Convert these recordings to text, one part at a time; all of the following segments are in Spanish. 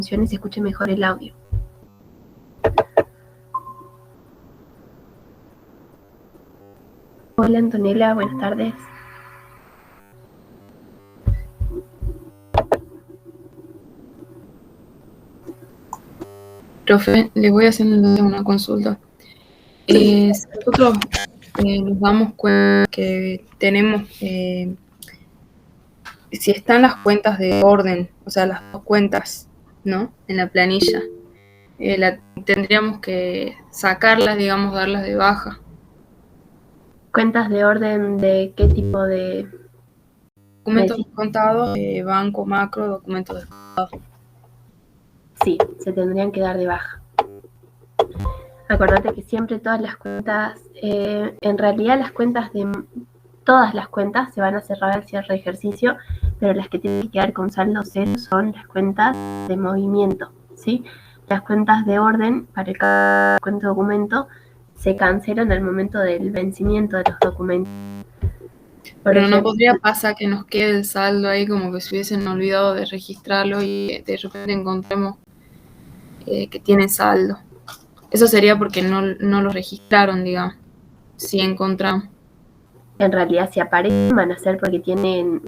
funcione y se escuche mejor el audio. Hola Antonella, buenas tardes. Profe, le voy haciendo una consulta. Nosotros nos damos cuenta que tenemos, si están las cuentas de orden, o sea, las dos cuentas, ¿no? En la planilla, tendríamos que sacarlas, digamos, darlas de baja. ¿Cuentas de orden de qué tipo de...? Documentos descontados, banco, macro, documentos descontados. Sí, se tendrían que dar de baja. Acordate que siempre todas las cuentas, en realidad las cuentas de todas las cuentas se van a cerrar al cierre de ejercicio, pero las que tienen que quedar con saldo cero son las cuentas de movimiento, ¿sí? Las cuentas de orden para cada cuenta de documento se cancelan al momento del vencimiento de los documentos. Pero no podría pasar que nos quede el saldo ahí como que se hubiesen olvidado de registrarlo y de repente encontremos que tiene saldo. Eso sería porque no lo registraron, digamos, si encontramos. En realidad, si aparecen, van a ser porque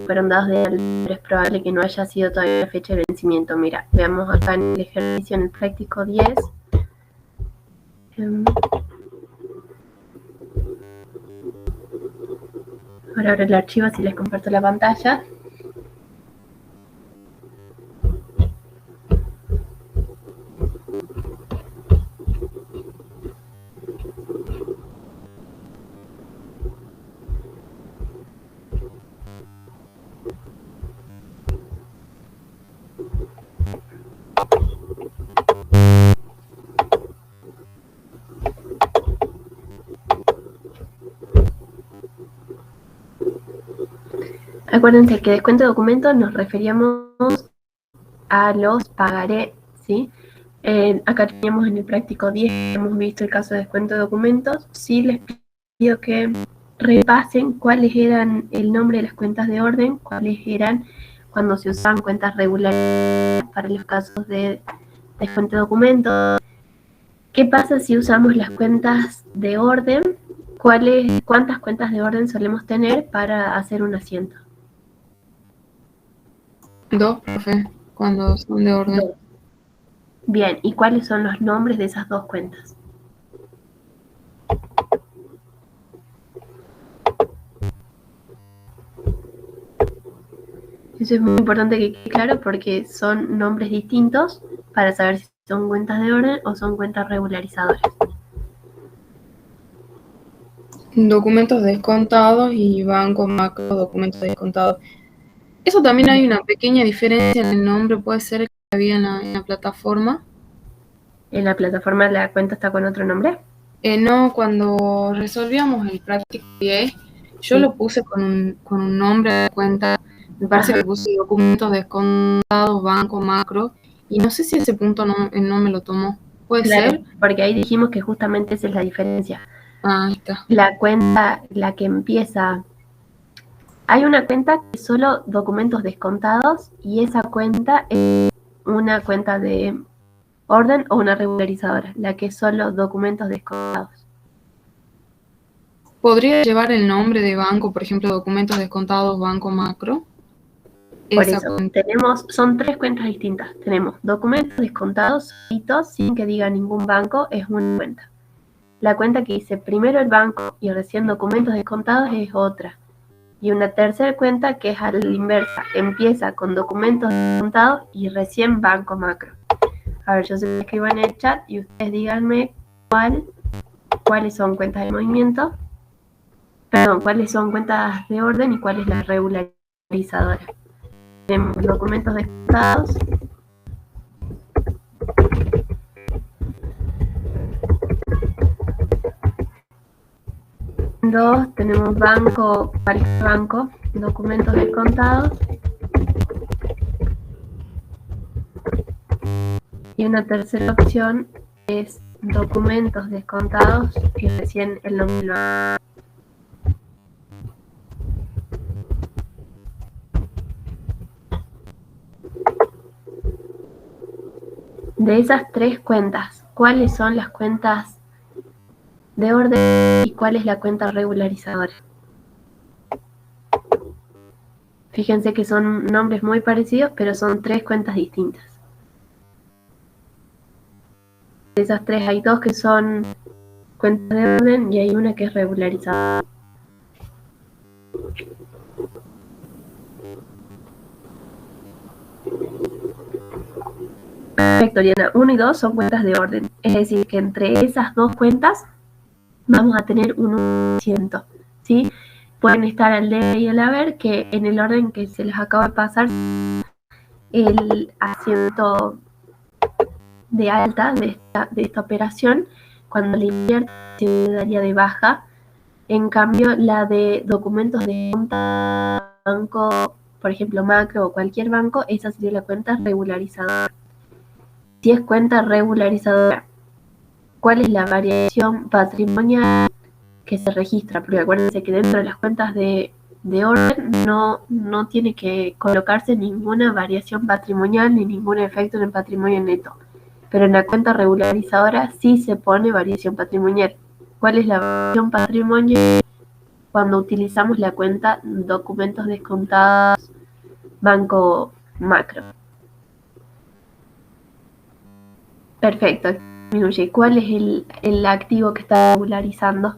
fueron dados de alta, pero es probable que no haya sido todavía la fecha de vencimiento. Mira, veamos acá en el ejercicio, en el práctico 10. Ahora abro el archivo, así les comparto la pantalla. Acuérdense que descuento de documentos nos referíamos a los pagaré, ¿sí? Acá teníamos en el práctico 10, hemos visto el caso de descuento de documentos. Sí les pido que repasen cuáles eran el nombre de las cuentas de orden, cuáles eran cuando se usaban cuentas regulares para los casos de descuento de documentos. ¿Qué pasa si usamos las cuentas de orden? ¿Cuántas cuentas de orden solemos tener para hacer un asiento? 2, profe, cuando son de orden. 2. Bien, ¿y cuáles son los nombres de esas dos cuentas? Eso es muy importante que quede claro porque son nombres distintos para saber si son cuentas de orden o son cuentas regularizadoras. Documentos descontados y banco, macro, documentos descontados. Eso también hay una pequeña diferencia en el nombre, puede ser que había en la plataforma. ¿En la plataforma la cuenta está con otro nombre? No, cuando resolvíamos el práctico 10, yo lo puse con un nombre de cuenta. Me parece que puse documentos descontados, banco, macro, y no sé si ese punto no me lo tomó. ¿Puede ser? Porque ahí dijimos que justamente esa es la diferencia. Ahí está. La cuenta, la que empieza... Hay una cuenta que es solo documentos descontados y esa cuenta es una cuenta de orden o una regularizadora, la que es solo documentos descontados. ¿Podría llevar el nombre de banco, por ejemplo, documentos descontados, banco, macro? Por eso, son 3 cuentas distintas. Tenemos documentos descontados, sin que diga ningún banco, es una cuenta. La cuenta que dice primero el banco y recién documentos descontados es otra. Y una tercera cuenta que es a la inversa, empieza con documentos descontados y recién banco macro. A ver, yo se lo escribo en el chat y ustedes díganme cuáles son cuentas de movimiento, cuáles son cuentas de orden y cuál es la regularizadora. Tenemos documentos descontados. Dos, tenemos banco, documentos descontados. Y una tercera opción es documentos descontados y recién el nombre. De esas tres cuentas, ¿cuáles son las cuentas de orden y cuál es la cuenta regularizadora? Fíjense que son nombres muy parecidos, pero son tres cuentas distintas. De esas tres hay dos que son cuentas de orden y hay una que es regularizadora. Perfecto, Diana. 1 y 2 son cuentas de orden. Es decir, que entre esas dos cuentas vamos a tener un asiento, ¿sí? Pueden estar al debe y al haber, que en el orden que se les acaba de pasar, el asiento de alta de esta operación, cuando le invierte se daría de baja. En cambio, la de documentos de cuenta banco, por ejemplo, Macro o cualquier banco, esa sería la cuenta regularizadora. Si es cuenta regularizadora, ¿cuál es la variación patrimonial que se registra? Porque acuérdense que dentro de las cuentas de orden no tiene que colocarse ninguna variación patrimonial ni ningún efecto en el patrimonio neto. Pero en la cuenta regularizadora sí se pone variación patrimonial. ¿Cuál es la variación patrimonial cuando utilizamos la cuenta documentos descontados banco Macro? Perfecto. ¿Cuál es el activo que está regularizando?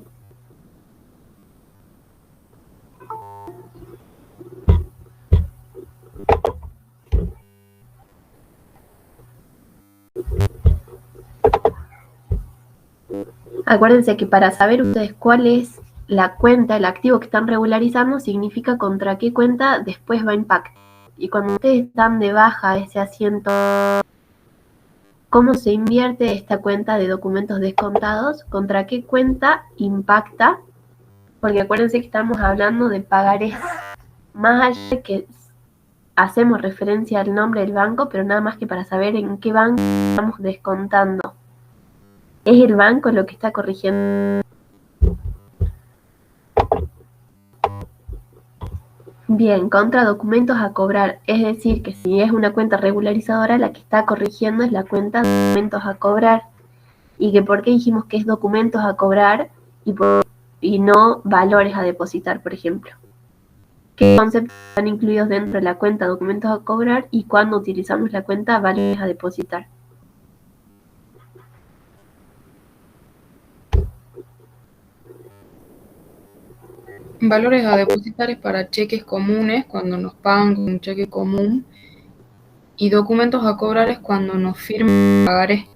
Acuérdense que para saber ustedes cuál es la cuenta, el activo que están regularizando, significa contra qué cuenta después va a impactar. Y cuando ustedes están de baja ese asiento, ¿cómo se invierte esta cuenta de documentos descontados? ¿Contra qué cuenta impacta? Porque acuérdense que estamos hablando de pagarés. Más allá de que hacemos referencia al nombre del banco, pero nada más que para saber en qué banco estamos descontando. ¿Es el banco lo que está corrigiendo? Bien, contra documentos a cobrar, es decir, que si es una cuenta regularizadora, la que está corrigiendo es la cuenta documentos a cobrar. Y que por qué dijimos que es documentos a cobrar y no valores a depositar, por ejemplo. ¿Qué conceptos están incluidos dentro de la cuenta documentos a cobrar y cuándo utilizamos la cuenta valores a depositar? Valores a depositar es para cheques comunes, cuando nos pagan con un cheque común. Y documentos a cobrar es cuando nos firman pagaré.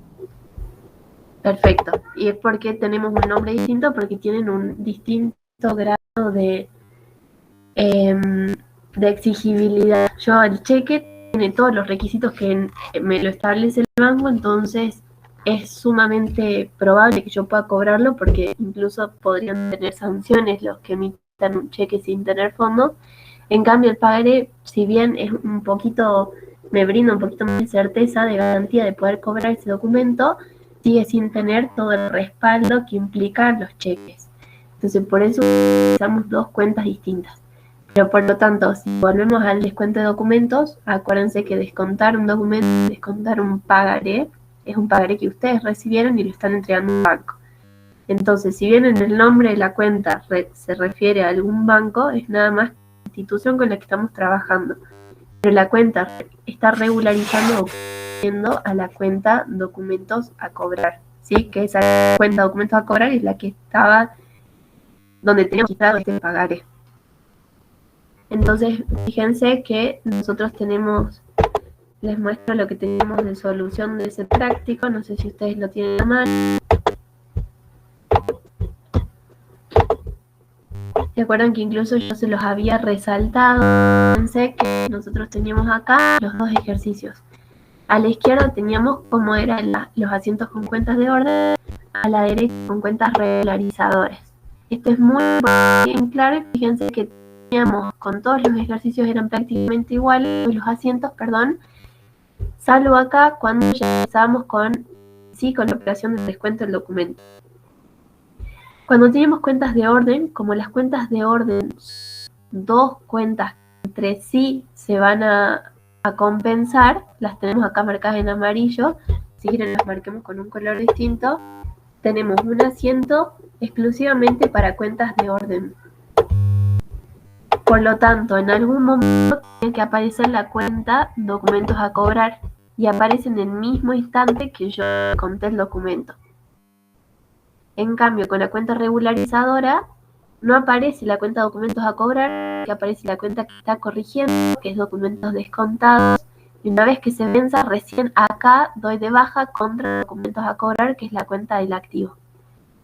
Perfecto. Y es porque tenemos un nombre distinto, porque tienen un distinto grado de exigibilidad. Yo el cheque tiene todos los requisitos que me lo establece el banco, entonces es sumamente probable que yo pueda cobrarlo, porque incluso podrían tener sanciones los que emitan un cheque sin tener fondo. En cambio, el pagaré, si bien es un poquito, me brinda un poquito más de certeza, de garantía de poder cobrar ese documento, sigue sin tener todo el respaldo que implican los cheques. Entonces, por eso utilizamos dos cuentas distintas. Pero por lo tanto, si volvemos al descuento de documentos, acuérdense que descontar un documento, descontar un pagaré, es un pagaré que ustedes recibieron y lo están entregando a un banco. Entonces, si bien en el nombre de la cuenta se refiere a algún banco, es nada más la institución con la que estamos trabajando. Pero la cuenta está regularizando a la cuenta documentos a cobrar, ¿sí? Que esa cuenta documentos a cobrar es la que estaba donde teníamos registrado este pagaré. Entonces, fíjense que nosotros tenemos, les muestro lo que tenemos de solución de ese práctico, no sé si ustedes lo tienen a mano. ¿Se acuerdan que incluso yo se los había resaltado? Fíjense que nosotros teníamos acá los dos ejercicios. A la izquierda teníamos cómo eran los asientos con cuentas de orden, a la derecha con cuentas regularizadoras. Esto es muy bien claro, fíjense que teníamos con todos los ejercicios eran prácticamente iguales, los asientos, perdón, salvo acá cuando ya empezábamos con la operación de descuento del documento. Cuando tenemos cuentas de orden, como las cuentas de orden, dos cuentas entre sí se van a compensar, las tenemos acá marcadas en amarillo, si quieren las marquemos con un color distinto, tenemos un asiento exclusivamente para cuentas de orden. Por lo tanto, en algún momento tiene que aparecer la cuenta documentos a cobrar y aparece en el mismo instante que yo conté el documento. En cambio, con la cuenta regularizadora no aparece la cuenta documentos a cobrar, que aparece la cuenta que está corrigiendo, que es documentos descontados, y una vez que se venza, recién acá doy de baja contra documentos a cobrar, que es la cuenta del activo.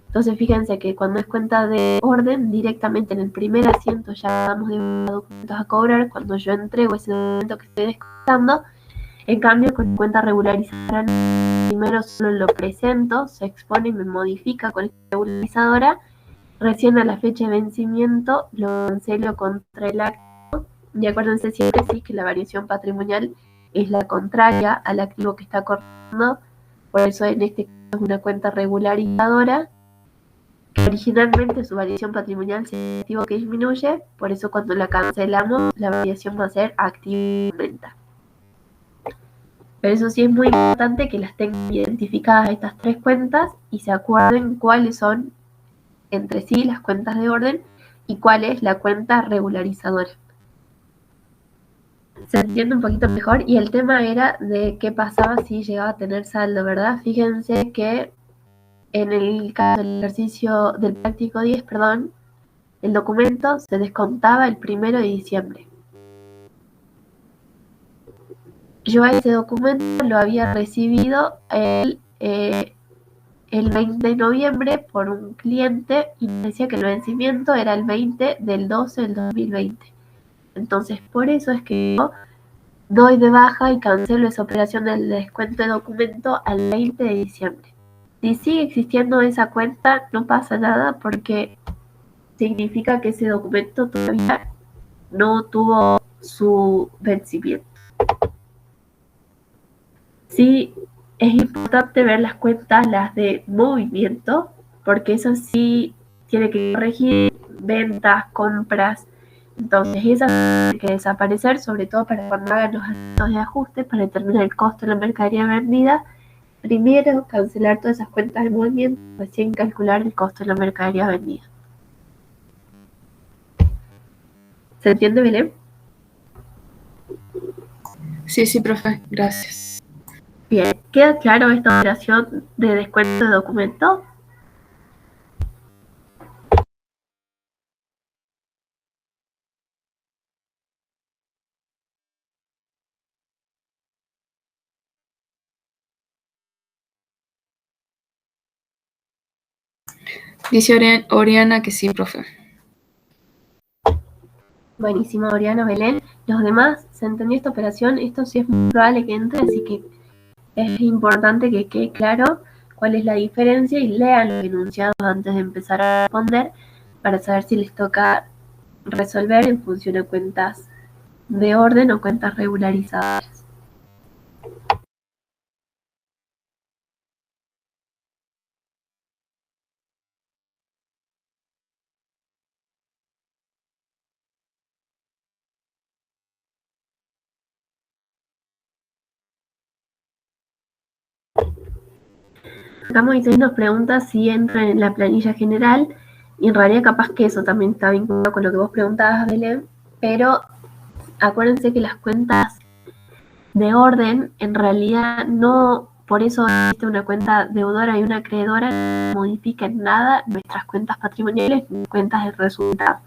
Entonces fíjense que cuando es cuenta de orden, directamente en el primer asiento ya damos de baja documentos a cobrar cuando yo entrego ese documento que estoy descontando. En cambio, con cuenta regularizadora, primero solo lo presento, se expone y me modifica con esta regularizadora. Recién a la fecha de vencimiento lo cancelo contra el activo. Y acuérdense siempre sí que la variación patrimonial es la contraria al activo que está corriendo. Por eso en este caso es una cuenta regularizadora. Originalmente su variación patrimonial es el activo que disminuye. Por eso cuando la cancelamos la variación va a ser activo y aumenta. Pero eso sí es muy importante que las tengan identificadas estas tres cuentas y se acuerden cuáles son entre sí las cuentas de orden y cuál es la cuenta regularizadora. Se entiende un poquito mejor y el tema era de qué pasaba si llegaba a tener saldo, ¿verdad? Fíjense que en el caso del ejercicio del práctico 10, el documento se descontaba el 1 de diciembre. Yo a ese documento lo había recibido el 20 de noviembre por un cliente y me decía que el vencimiento era el 20 del 12 del 2020. Entonces, por eso es que yo doy de baja y cancelo esa operación del descuento de documento al 20 de diciembre. Si sigue existiendo esa cuenta, no pasa nada porque significa que ese documento todavía no tuvo su vencimiento. Sí, es importante ver las cuentas, las de movimiento, porque eso sí tiene que corregir ventas, compras. Entonces esas tienen que desaparecer, sobre todo para cuando hagan los asuntos de ajuste para determinar el costo de la mercadería vendida. Primero cancelar todas esas cuentas de movimiento, recién calcular el costo de la mercadería vendida. ¿Se entiende, Belén? Sí, profe, gracias. Bien, ¿queda claro esta operación de descuento de documento? Dice Oriana que sí, profe. Buenísimo, Oriana, Belén. Los demás, ¿se entendió esta operación? Esto sí es muy probable que entre, así que es importante que quede claro cuál es la diferencia y lean los enunciados antes de empezar a responder para saber si les toca resolver en función de cuentas de orden o cuentas regularizadas. Acá Moisés nos pregunta si entra en la planilla general y en realidad capaz que eso también está vinculado con lo que vos preguntabas, Belén, pero acuérdense que las cuentas de orden en realidad no, por eso existe una cuenta deudora y una acreedora, no modifican nada nuestras cuentas patrimoniales ni cuentas de resultado.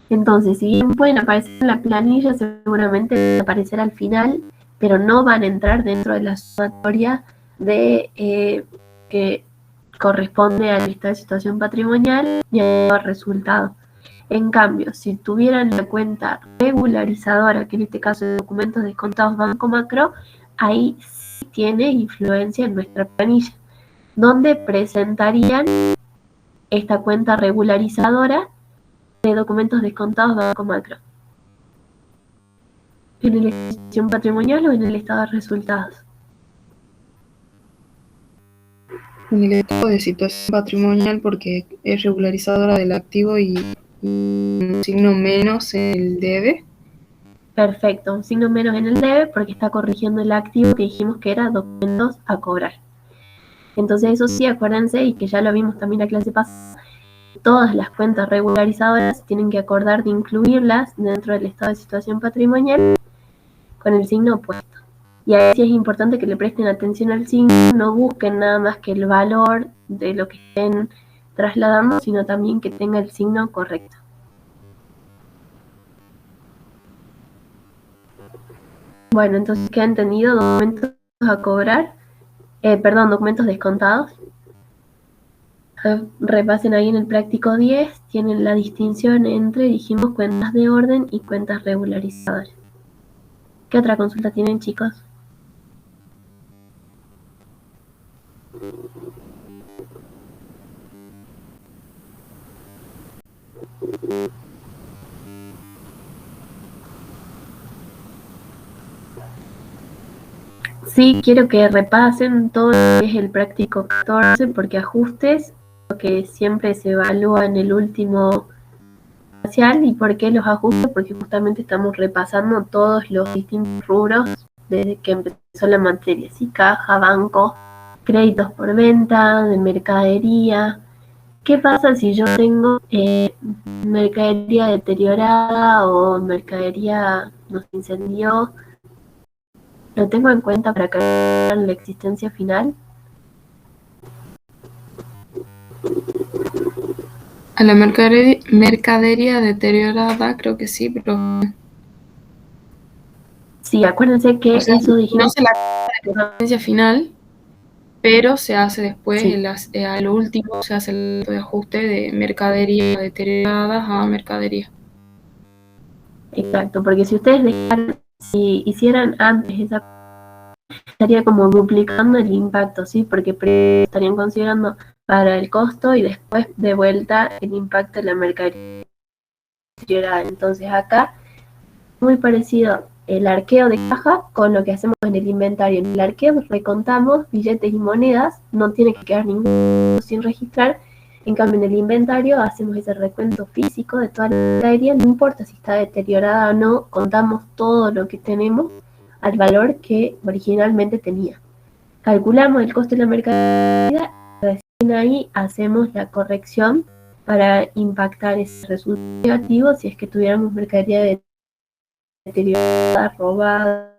Entonces, si bien pueden aparecer en la planilla, seguramente van a aparecer al final, pero no van a entrar dentro de la sumatoria de que corresponde al estado de situación patrimonial y al resultado. En cambio, si tuvieran la cuenta regularizadora, que en este caso es documentos descontados Banco Macro, ahí sí tiene influencia en nuestra planilla, donde presentarían esta cuenta regularizadora de documentos descontados Banco Macro. ¿En el estado de situación patrimonial o en el estado de resultados? En el estado de situación patrimonial porque es regularizadora del activo y un signo menos en el debe. Perfecto, un signo menos en el debe porque está corrigiendo el activo que dijimos que era documentos a cobrar. Entonces eso sí, acuérdense, y que ya lo vimos también en la clase pasada, todas las cuentas regularizadoras tienen que acordar de incluirlas dentro del estado de situación patrimonial con el signo opuesto. Y ahí sí es importante que le presten atención al signo, no busquen nada más que el valor de lo que estén trasladando, sino también que tenga el signo correcto. Bueno, entonces queda entendido, documentos a cobrar, documentos descontados. Repasen ahí en el práctico 10, tienen la distinción entre, dijimos, cuentas de orden y cuentas regularizadoras. ¿Qué otra consulta tienen, chicos? Sí, quiero que repasen todo lo que es el práctico 14, porque ajustes, lo que siempre se evalúa en el último parcial. ¿Y por qué los ajustes? Porque justamente estamos repasando todos los distintos rubros desde que empezó la materia, ¿sí? Caja, banco, créditos por venta, de mercadería. ¿Qué pasa si yo tengo mercadería deteriorada o mercadería nos incendió? ¿Lo tengo en cuenta para calcular la existencia final? A la mercadería deteriorada, creo que sí, pero... Sí, acuérdense que eso dijimos... No se la existencia final, pero se hace después, sí. A lo último se hace el ajuste de mercadería deteriorada a mercadería. Exacto, porque si ustedes dejaran, si hicieran antes esa, estaría como duplicando el impacto, ¿sí? Porque estarían considerando para el costo y después de vuelta el impacto de la mercadería. Entonces acá, muy parecido el arqueo de caja con lo que hacemos en el inventario. En el arqueo recontamos billetes y monedas, no tiene que quedar ninguno sin registrar. En cambio, en el inventario hacemos ese recuento físico de toda la mercadería, no importa si está deteriorada o no, contamos todo lo que tenemos al valor que originalmente tenía. Calculamos el costo de la mercadería y recién ahí hacemos la corrección para impactar ese resultado negativo si es que tuviéramos mercadería deteriorada, robada,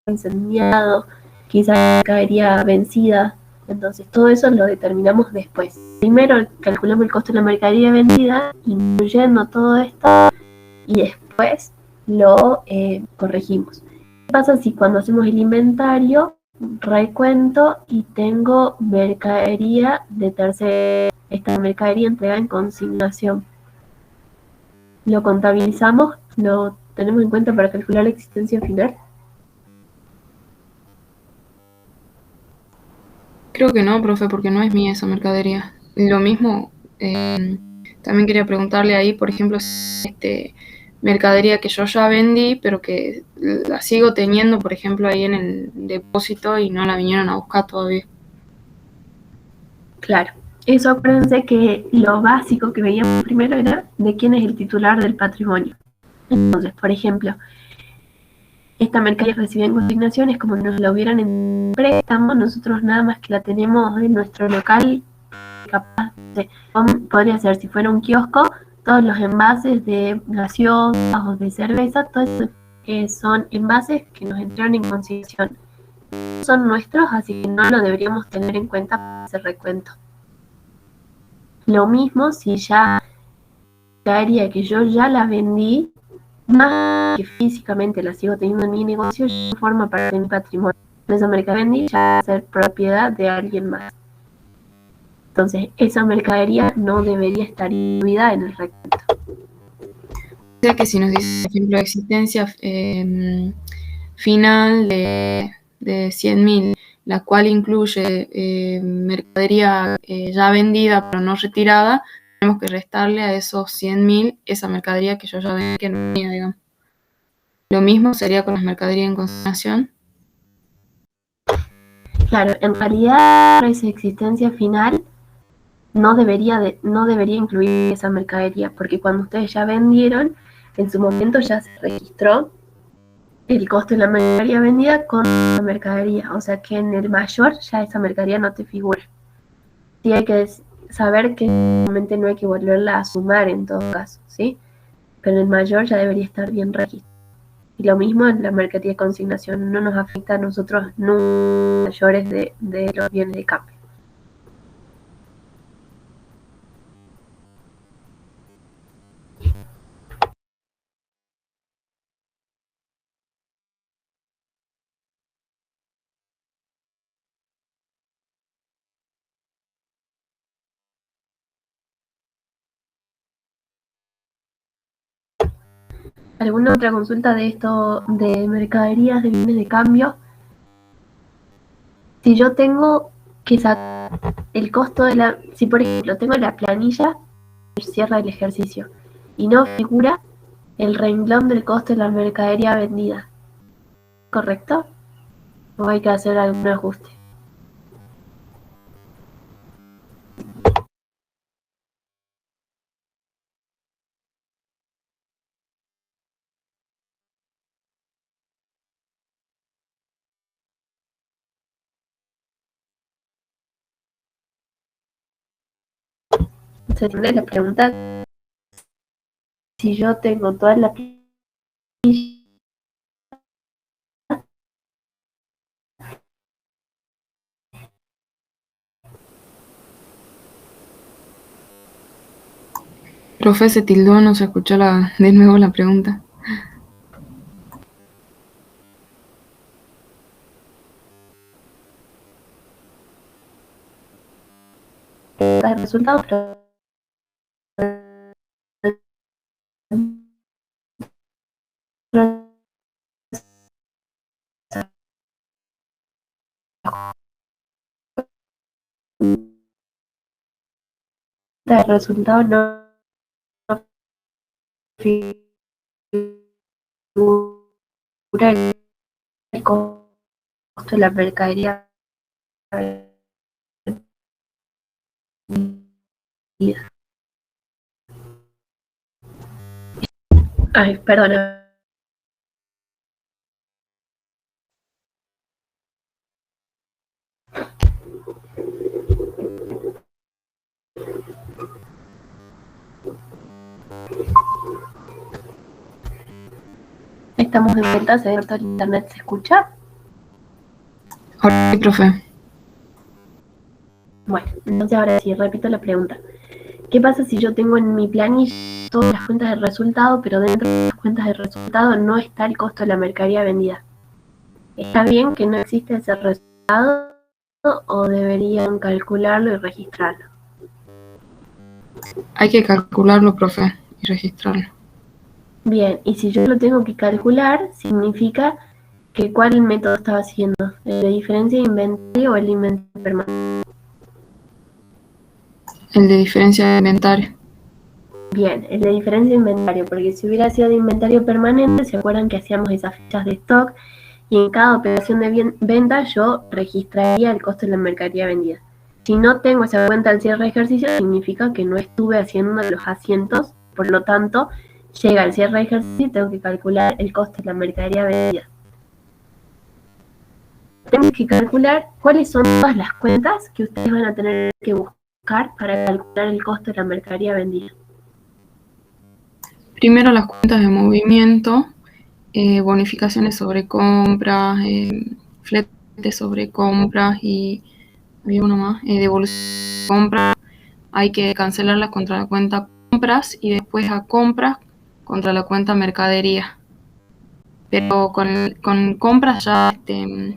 incendiado, quizás mercadería vencida. Entonces todo eso lo determinamos después. Primero calculamos el costo de la mercadería vendida, incluyendo todo esto, y después lo corregimos. ¿Qué pasa si cuando hacemos el inventario recuento y tengo mercadería de tercera, esta mercadería entregada en consignación? Lo contabilizamos, lo tenemos en cuenta para calcular la existencia final. Creo que no, profe, porque no es mía esa mercadería. Lo mismo, también quería preguntarle ahí, por ejemplo, mercadería que yo ya vendí, pero que la sigo teniendo, por ejemplo, ahí en el depósito y no la vinieron a buscar todavía. Claro, eso acuérdense que lo básico que veíamos primero era de quién es el titular del patrimonio. Entonces, por ejemplo, esta mercadería recibida en consignación es como nos la hubieran en préstamo, nosotros nada más que la tenemos en nuestro local, capaz de, podría ser si fuera un kiosco, todos los envases de gaseosas o de cerveza, todos son envases que nos entraron en consignación. Son nuestros, así que no lo deberíamos tener en cuenta para ese recuento. Lo mismo si ya mercadería que yo ya la vendí, más que físicamente la sigo teniendo en mi negocio, ya forma parte de mi patrimonio. Esa mercadería vendí ya va a ser propiedad de alguien más. Entonces, esa mercadería no debería estar incluida en el recuento. O sea que si nos dice, por ejemplo, existencia final de 100.000, la cual incluye mercadería ya vendida pero no retirada, tenemos que restarle a esos 100.000 esa mercadería que yo ya vendí, que no tenía, digamos. Lo mismo sería con las mercaderías en consignación. Claro, en realidad esa existencia final no debería incluir esa mercadería, porque cuando ustedes ya vendieron, en su momento ya se registró el costo de la mercadería vendida con la mercadería, o sea que en el mayor ya esa mercadería no te figura. Sí hay que saber que realmente no hay que volverla a sumar en todo caso, ¿sí? Pero en el mayor ya debería estar bien registrado. Y lo mismo en la mercadería de consignación, no nos afecta a nosotros nunca mayores de los bienes de cambio. ¿Alguna otra consulta de esto de mercaderías de bienes de cambio? Si yo tengo que sacar el costo de la... Si por ejemplo tengo la planilla que cierra el ejercicio y no figura el renglón del costo de la mercadería vendida, ¿correcto? ¿O hay que hacer algún ajuste? ¿Se entiende la pregunta? Si yo tengo toda la planilla, Profe, se tildó, no se escuchó de nuevo la pregunta. el resultado, el resultado no figura el costo de la mercadería vendida. Ay, perdona. Estamos de vuelta, ¿cierto? El internet se escucha. Ahora sí, profe. Bueno, entonces ahora sí, repito la pregunta. ¿Qué pasa si yo tengo en mi planilla todas las cuentas de resultado, pero dentro de las cuentas de resultado no está el costo de la mercadería vendida? ¿Está bien que no existe ese resultado o deberían calcularlo y registrarlo? Hay que calcularlo, profe, y registrarlo. Bien, y si yo lo tengo que calcular, significa que ¿cuál método estaba haciendo? ¿El de diferencia de inventario o el de inventario permanente? El de diferencia de inventario. Bien, el de diferencia de inventario, porque si hubiera sido de inventario permanente, ¿se acuerdan que hacíamos esas fichas de stock? Y en cada operación de venta yo registraría el costo de la mercadería vendida. Si no tengo esa cuenta al cierre de ejercicio, significa que no estuve haciendo los asientos, por lo tanto, llega el cierre de ejercicio y tengo que calcular el costo de la mercadería vendida. Tengo que calcular cuáles son todas las cuentas que ustedes van a tener que buscar para calcular el costo de la mercadería vendida. Primero las cuentas de movimiento, bonificaciones sobre compras, fletes sobre compras y había uno más, devolución de compras. Hay que cancelarlas contra la cuenta compras y después a compras contra la cuenta mercadería. Pero con compras ya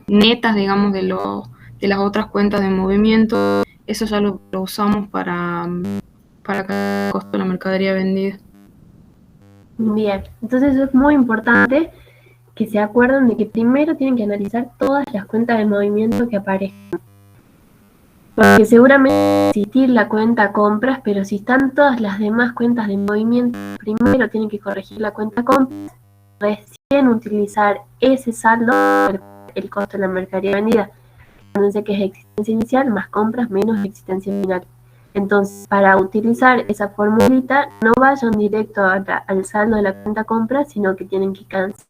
netas, digamos, de las otras cuentas de movimiento, eso ya lo usamos para el costo de la mercadería vendida. Bien, entonces es muy importante que se acuerden de que primero tienen que analizar todas las cuentas de movimiento que aparezcan. Porque seguramente va a existir la cuenta compras, pero si están todas las demás cuentas de movimiento, primero tienen que corregir la cuenta compras, recién utilizar ese saldo para el costo de la mercadería vendida. Acuérdense que es existencia inicial más compras menos existencia final. Entonces, para utilizar esa formulita, no vayan directo al saldo de la cuenta compra, sino que tienen que cancelar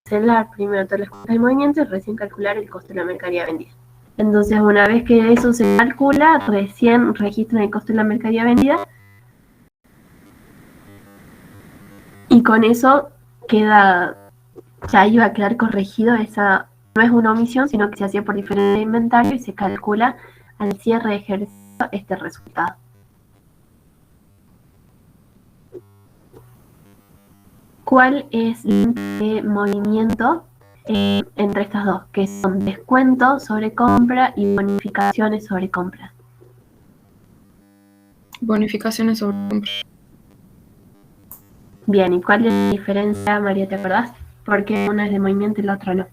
cancelar primero todas las cuentas de movimiento y recién calcular el costo de la mercadería vendida. Entonces, una vez que eso se calcula, recién registran el costo de la mercadería vendida y con eso queda, ya iba a quedar corregido esa, no es una omisión, sino que se hacía por diferente inventario y se calcula al cierre de ejercicio este resultado. ¿Cuál es el movimiento entre estas dos? Que son descuentos sobre compra y bonificaciones sobre compra. Bonificaciones sobre compra. Bien, ¿y cuál es la diferencia, María, te acordás? Porque una es de movimiento y la otra no.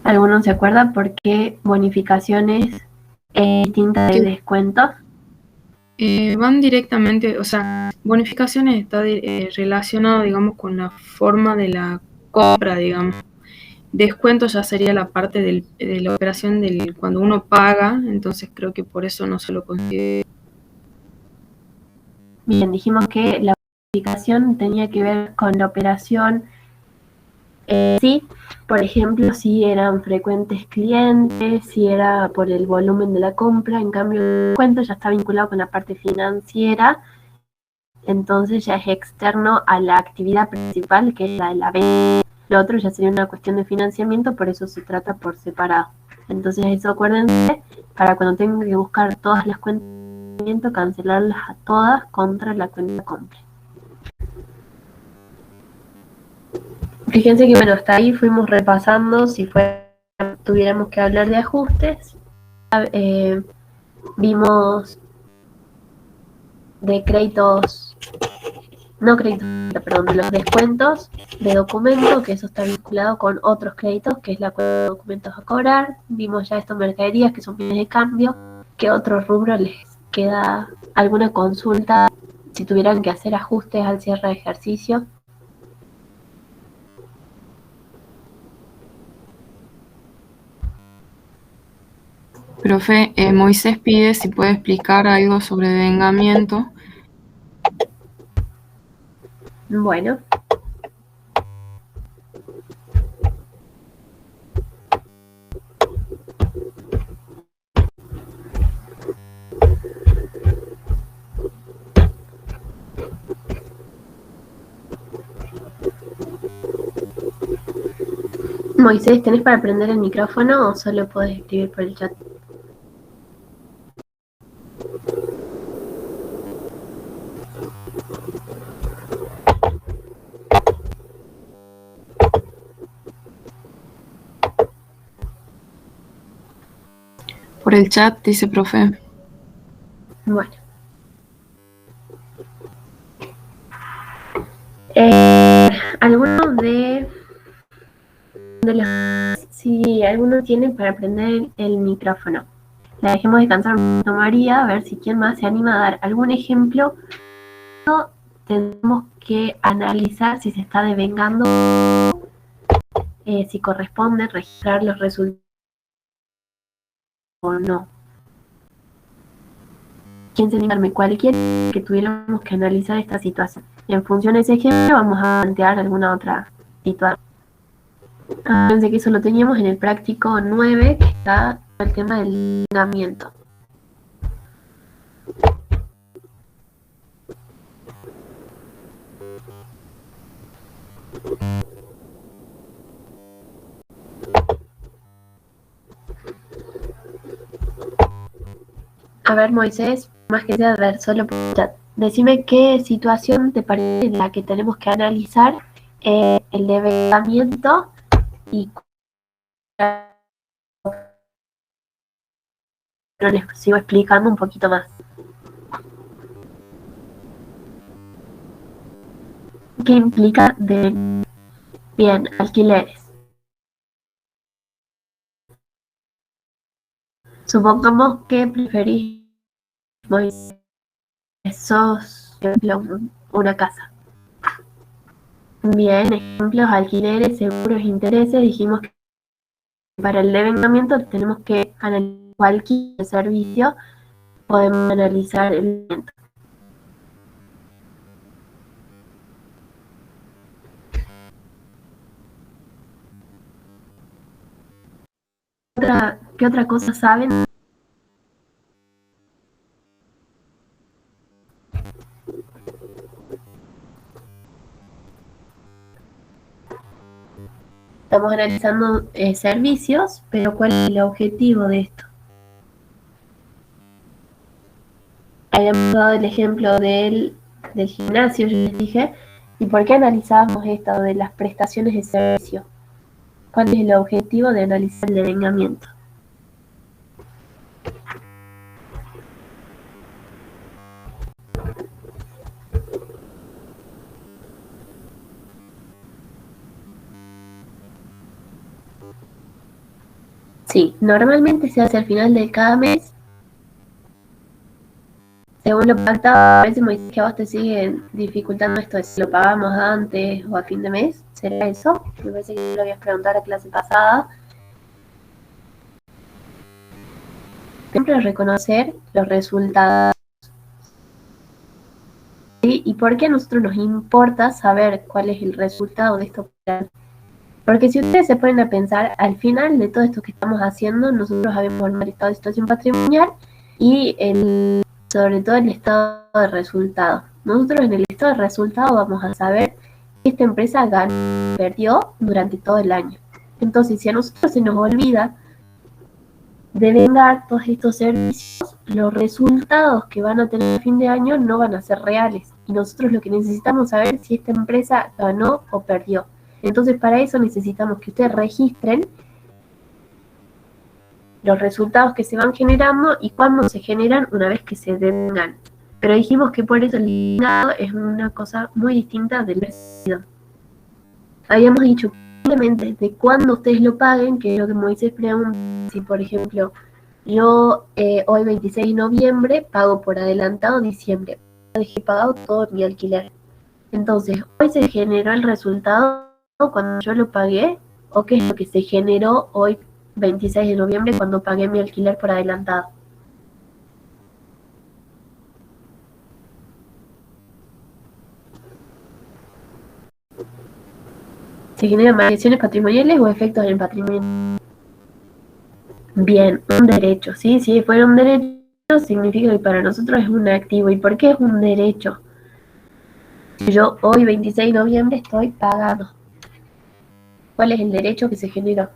¿Alguno se acuerda por qué bonificaciones distintas de descuentos? Van directamente, o sea, bonificaciones está relacionado, digamos, con la forma de la compra, digamos. Descuento ya sería la parte de la operación cuando uno paga, entonces creo que por eso no se lo considera. Bien, dijimos que la bonificación tenía que ver con la operación sí, por ejemplo, si eran frecuentes clientes, si era por el volumen de la compra, en cambio el descuento ya está vinculado con la parte financiera, entonces ya es externo a la actividad principal, que es la de la venta. Lo otro ya sería una cuestión de financiamiento, por eso se trata por separado. Entonces eso acuérdense, para cuando tengan que buscar todas las cuentas de financiamiento, cancelarlas a todas contra la cuenta de compra. Fíjense que bueno, hasta ahí fuimos repasando si tuviéramos que hablar de ajustes. Vimos de créditos, no créditos, perdón, de los descuentos de documento, que eso está vinculado con otros créditos, que es la cuenta de documentos a cobrar. Vimos ya estos mercaderías, que son bienes de cambio. ¿Qué otro rubro les queda alguna consulta si tuvieran que hacer ajustes al cierre de ejercicio? Profe, Moisés pide si puede explicar algo sobre devengamiento. Bueno. Moisés, ¿tenés para prender el micrófono o solo podés escribir por el chat? Por el chat, dice profe. Bueno. ¿Alguno de los... Si alguno tiene para prender el micrófono? La dejemos descansar un momento, María, a ver si quién más se anima a dar algún ejemplo. Tenemos que analizar si se está devengando, si corresponde registrar los resultados o no. ¿Quién se anima? Cualquiera que tuviéramos que analizar esta situación. En función de ese ejemplo vamos a plantear alguna otra situación. Fíjense que eso lo teníamos en el práctico 9, que está el tema del devengamiento. A ver, Moisés, más que sea, a ver, solo por chat. Decime qué situación te parece en la que tenemos que analizar el devengamiento y les sigo explicando un poquito más. ¿Qué implica de bien, alquileres? Supongamos que preferís, Moisés, sos, por ejemplo, una casa. Bien, ejemplos, alquileres, seguros, intereses. Dijimos que para el devengamiento tenemos que analizar cualquier servicio, podemos analizar el devengamiento. ¿Qué otra cosa saben? Estamos analizando servicios, pero ¿cuál es el objetivo de esto? Habíamos dado el ejemplo del gimnasio, yo les dije, ¿y por qué analizábamos esto de las prestaciones de servicio? ¿Cuál es el objetivo de analizar el devengamiento? Sí, normalmente se hace al final de cada mes. Según lo pactado, a veces me dice que a vos te siguen dificultando esto de si lo pagamos antes o a fin de mes. ¿Será eso? Me parece que lo habías preguntado la clase pasada. Siempre reconocer los resultados. ¿Sí? ¿Y por qué a nosotros nos importa saber cuál es el resultado de esto? Porque si ustedes se ponen a pensar, al final de todo esto que estamos haciendo, nosotros habíamos armado el estado de situación patrimonial y sobre todo el estado de resultado. Nosotros en el estado de resultado vamos a saber que esta empresa ganó o perdió durante todo el año. Entonces, si a nosotros se nos olvida devengar todos estos servicios, los resultados que van a tener a fin de año no van a ser reales. Y nosotros lo que necesitamos saber es si esta empresa ganó o perdió. Entonces, para eso necesitamos que ustedes registren los resultados que se van generando y cuándo se generan una vez que se devengan. Pero dijimos que por eso el liquidado es una cosa muy distinta del recibido. Habíamos dicho simplemente de cuándo ustedes lo paguen, que es lo que Moisés pregunta, si por ejemplo yo hoy 26 de noviembre pago por adelantado diciembre, dejé pagado todo mi alquiler. Entonces, hoy se generó el resultado cuando yo lo pagué, o qué es lo que se generó hoy 26 de noviembre cuando pagué mi alquiler por adelantado. ¿Se generan variaciones patrimoniales o efectos en el patrimonio? Bien, un derecho, ¿sí? Si fuera un derecho, significa que para nosotros es un activo. ¿Y por qué es un derecho? Si yo hoy, 26 de noviembre, estoy pagado, ¿cuál es el derecho que se generó?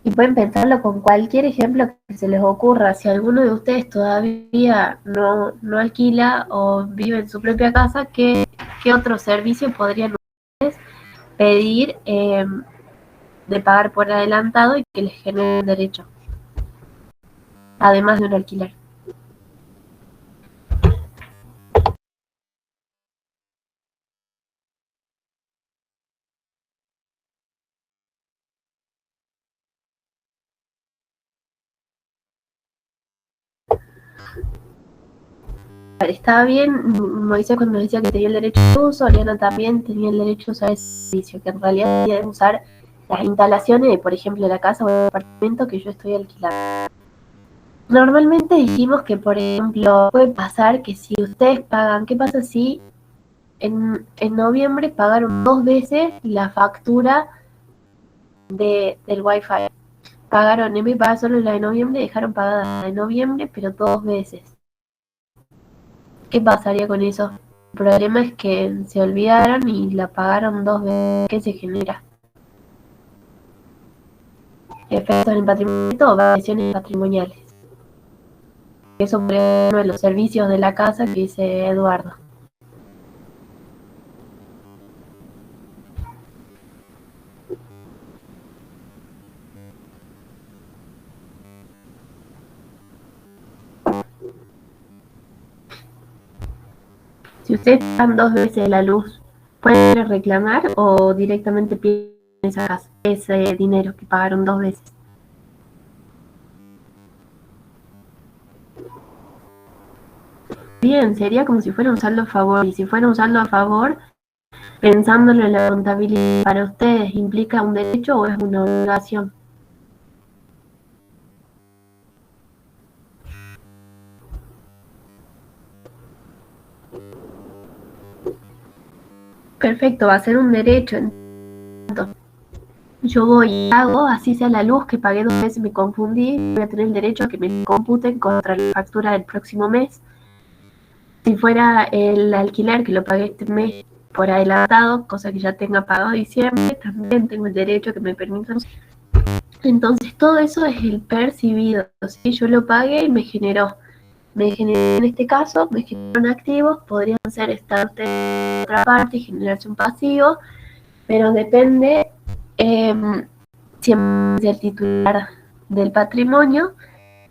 Y pueden pensarlo con cualquier ejemplo que se les ocurra. Si alguno de ustedes todavía no alquila o vive en su propia casa, ¿qué otro servicio podrían ustedes pedir de pagar por adelantado y que les genere derecho? Además de un alquiler. Estaba bien, Moisés cuando decía que tenía el derecho de uso, Oriana también tenía el derecho a usar ese servicio, que en realidad tenía que usar las instalaciones de, por ejemplo, la casa o el apartamento que yo estoy alquilando. Normalmente dijimos que, por ejemplo, puede pasar que si ustedes pagan, ¿qué pasa si en noviembre pagaron 2 veces la factura del Wi-Fi? Pagaron, en vez de pagar solo la de noviembre, dejaron pagada la de noviembre, pero 2 veces. ¿Qué pasaría con eso? El problema es que se olvidaron y la pagaron 2 veces. ¿Qué se genera? Efectos en el patrimonio o variaciones patrimoniales. Eso fue uno de los servicios de la casa que dice Eduardo. Si ustedes pagan 2 veces la luz, ¿pueden reclamar o directamente piden ese dinero que pagaron 2 veces? Bien, sería como si fuera un saldo a favor. Y si fuera un saldo a favor, pensándolo en la contabilidad, ¿para ustedes implica un derecho o es una obligación? Perfecto, va a ser un derecho. Entonces, yo voy y hago, así sea la luz que pagué 2 meses, me confundí, voy a tener el derecho a que me computen contra la factura del próximo mes. Si fuera el alquiler que lo pagué este mes por adelantado, cosa que ya tenga pagado diciembre, también tengo el derecho a que me permitan. Entonces todo eso es el percibido. Si yo lo pagué y en este caso, me generaron activos, podrían ser estar ustedes en otra parte y generarse un pasivo, pero depende siempre del titular del patrimonio,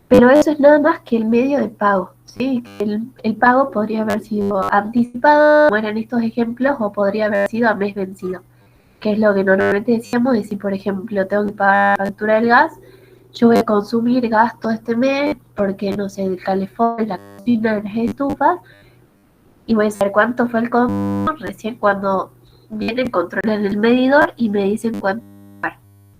pero eso es nada más que el medio de pago, ¿sí? El pago podría haber sido anticipado, como eran estos ejemplos, o podría haber sido a mes vencido, que es lo que normalmente decíamos, de si por ejemplo tengo que pagar la factura del gas, yo voy a consumir gas todo este mes, porque no sé, el calefón, la cocina, las estufas, y voy a saber cuánto fue el consumo recién cuando vienen, controlan el medidor y me dicen cuánto.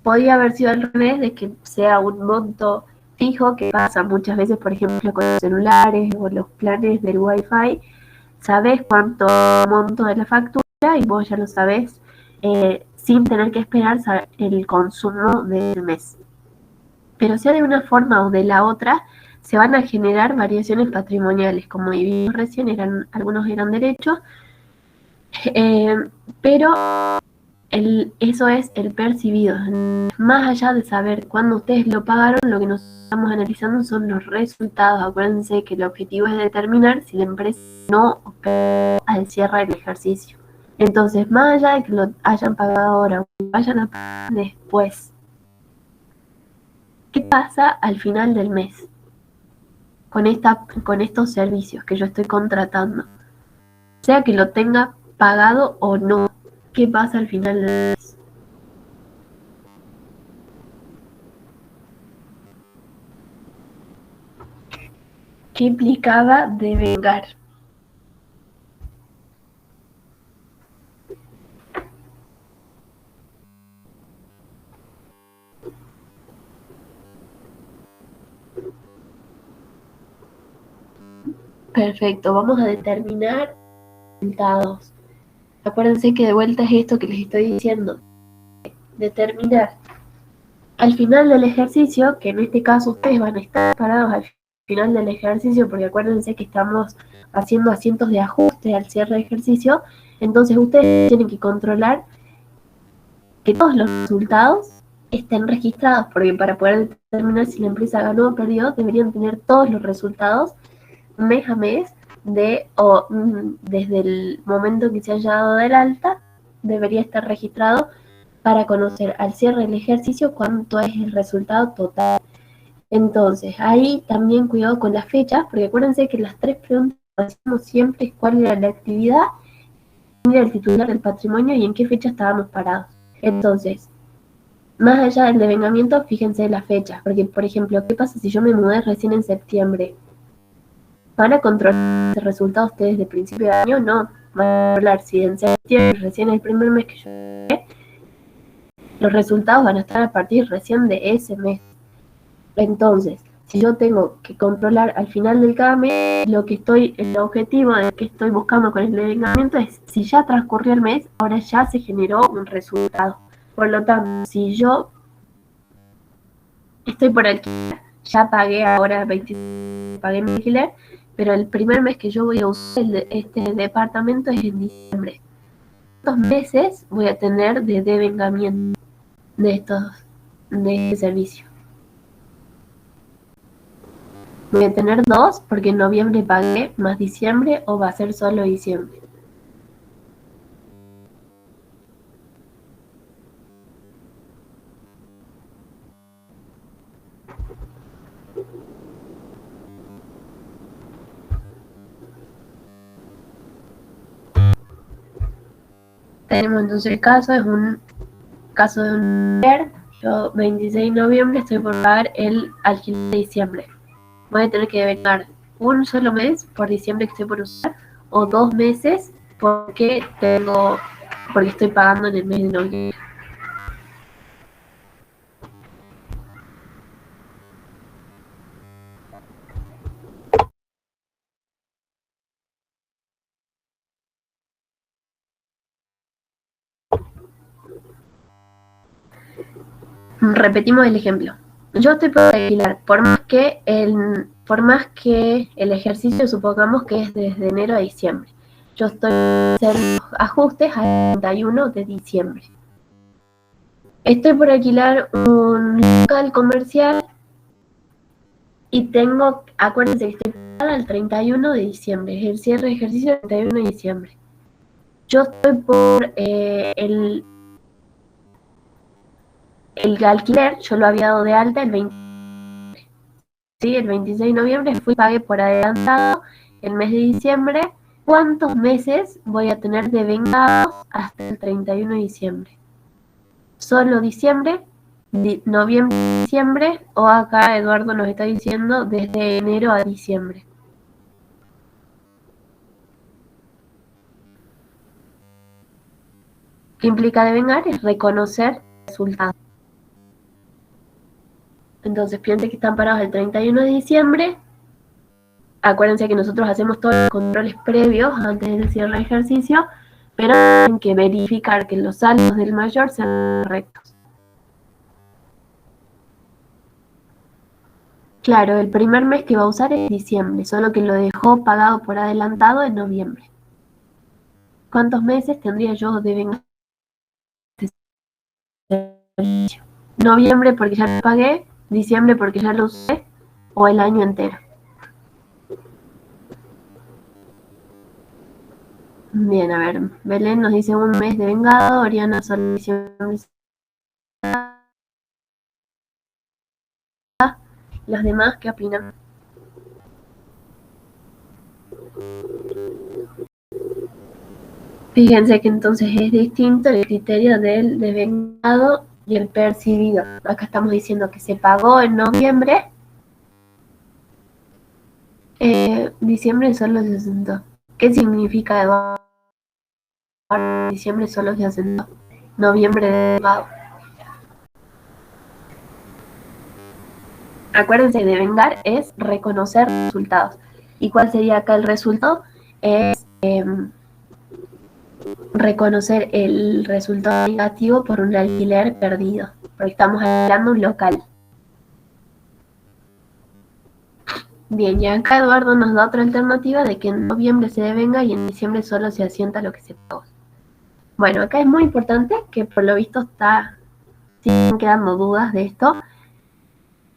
Podría haber sido al revés, de que sea un monto fijo, que pasa muchas veces, por ejemplo, con los celulares o los planes del Wi-Fi. Sabes cuánto monto de la factura y vos ya lo sabés, sin tener que esperar el consumo del mes. Pero sea de una forma o de la otra, se van a generar variaciones patrimoniales. Como vimos recién, algunos eran derechos, eh, pero eso es el percibido. Más allá de saber cuándo ustedes lo pagaron, lo que nos estamos analizando son los resultados. Acuérdense que el objetivo es determinar si la empresa no opera al cierre del ejercicio. Entonces, más allá de que lo hayan pagado ahora o lo vayan a pagar después, ¿qué pasa al final del mes con estos servicios que yo estoy contratando? Sea que lo tenga pagado o no, ¿qué pasa al final del mes? ¿Qué implicaba devengar? Perfecto, vamos a determinar resultados. Acuérdense que de vuelta es esto que les estoy diciendo. Determinar al final del ejercicio, que en este caso ustedes van a estar parados al final del ejercicio, porque acuérdense que estamos haciendo asientos de ajuste al cierre de ejercicio, entonces ustedes tienen que controlar que todos los resultados estén registrados, porque para poder determinar si la empresa ganó o perdió, deberían tener todos los resultados mes a mes desde el momento que se haya dado del alta, debería estar registrado para conocer al cierre del ejercicio cuánto es el resultado total. Entonces, ahí también cuidado con las fechas, porque acuérdense que las 3 preguntas que hacemos siempre es cuál era la actividad, quién era el titular del patrimonio y en qué fecha estábamos parados. Entonces, más allá del devengamiento, fíjense las fechas, porque por ejemplo, ¿qué pasa si yo me mudé recién en septiembre? ¿Van a controlar el resultado ustedes de principio de año? No, van a controlar si en septiembre, recién el primer mes que yo llegué, los resultados van a estar a partir recién de ese mes. Entonces, si yo tengo que controlar al final de cada mes, el objetivo de que estoy buscando con el devengamiento es si ya transcurrió el mes, ahora ya se generó un resultado. Por lo tanto, si yo estoy por alquiler, ya pagué ahora pagué mi alquiler, pero el primer mes que yo voy a usar este departamento es en diciembre. ¿Cuántos meses voy a tener de devengamiento de este servicio? Voy a tener 2 porque en noviembre pagué más diciembre, o va a ser solo diciembre. Tenemos entonces el caso, es un caso de un alquiler. Yo 26 de noviembre estoy por pagar el alquiler de diciembre. Voy a tener que devengar un solo mes por diciembre que estoy por usar, o 2 meses porque estoy pagando en el mes de noviembre. Repetimos el ejemplo. Yo estoy por alquilar, por más que el ejercicio supongamos que es desde enero a diciembre. Yo estoy por hacer los ajustes al 31 de diciembre. Estoy por alquilar un local comercial y acuérdense que estoy pagada el 31 de diciembre, es el cierre de ejercicio el 31 de diciembre. Yo estoy por el alquiler, yo lo había dado de alta el 26 de noviembre, pagué por adelantado el mes de diciembre. ¿Cuántos meses voy a tener de vengados hasta el 31 de diciembre? ¿Solo diciembre? ¿Noviembre, diciembre? ¿O acá Eduardo nos está diciendo desde enero a diciembre? ¿Qué implica devengar? Es reconocer resultados. Entonces piensen que están parados el 31 de diciembre. Acuérdense que nosotros hacemos todos los controles previos antes del cierre de ejercicio, pero tienen que verificar que los saldos del mayor sean correctos. Claro, el primer mes que va a usar es diciembre, solo que lo dejó pagado por adelantado en noviembre. ¿Cuántos meses tendría yo de venganza? Noviembre porque ya lo pagué, diciembre porque ya lo usé, o el año entero. Bien, a ver, Belén nos dice un mes de vengado, Oriana solo diciembre. Los demás, ¿qué opinan? Fíjense que entonces es distinto el criterio del devengado y el percibido. Acá estamos diciendo que se pagó en noviembre, diciembre solo se asentó. ¿Qué significa Eduardo? Diciembre solo se asentó, noviembre devengado. Acuérdense, devengar es reconocer resultados. ¿Y cuál sería acá el resultado? Es reconocer el resultado negativo por un alquiler perdido, porque estamos hablando de un local. Bien, y acá Eduardo nos da otra alternativa de que en noviembre se devenga y en diciembre solo se asienta lo que se pagó. Bueno, acá es muy importante que por lo visto siguen quedando dudas de esto.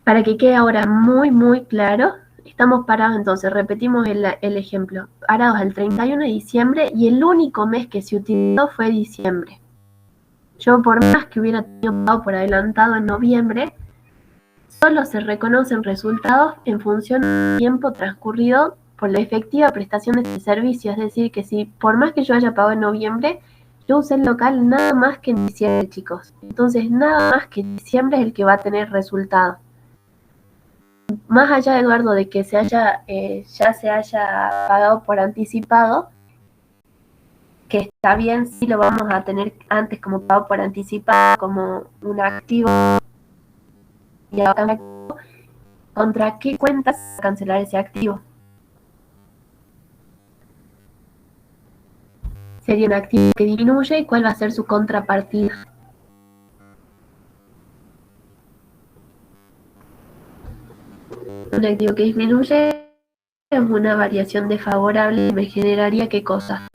Para que quede ahora muy, muy claro, estamos parados entonces, repetimos el ejemplo, parados el 31 de diciembre y el único mes que se utilizó fue diciembre. Yo por más que hubiera tenido pago por adelantado en noviembre, solo se reconocen resultados en función del tiempo transcurrido por la efectiva prestación de este servicio. Es decir, que si por más que yo haya pagado en noviembre, yo usé el local nada más que en diciembre, chicos. Entonces, nada más que en diciembre es el que va a tener resultado. Más allá, Eduardo, de que ya se haya pagado por anticipado, que está bien, sí lo vamos a tener antes como pago por anticipado, como un activo, y ahora ¿contra qué cuentas cancelar ese activo? Sería un activo que disminuye y cuál va a ser su contrapartida. Un activo que disminuye es una variación desfavorable y me generaría ¿qué cosa?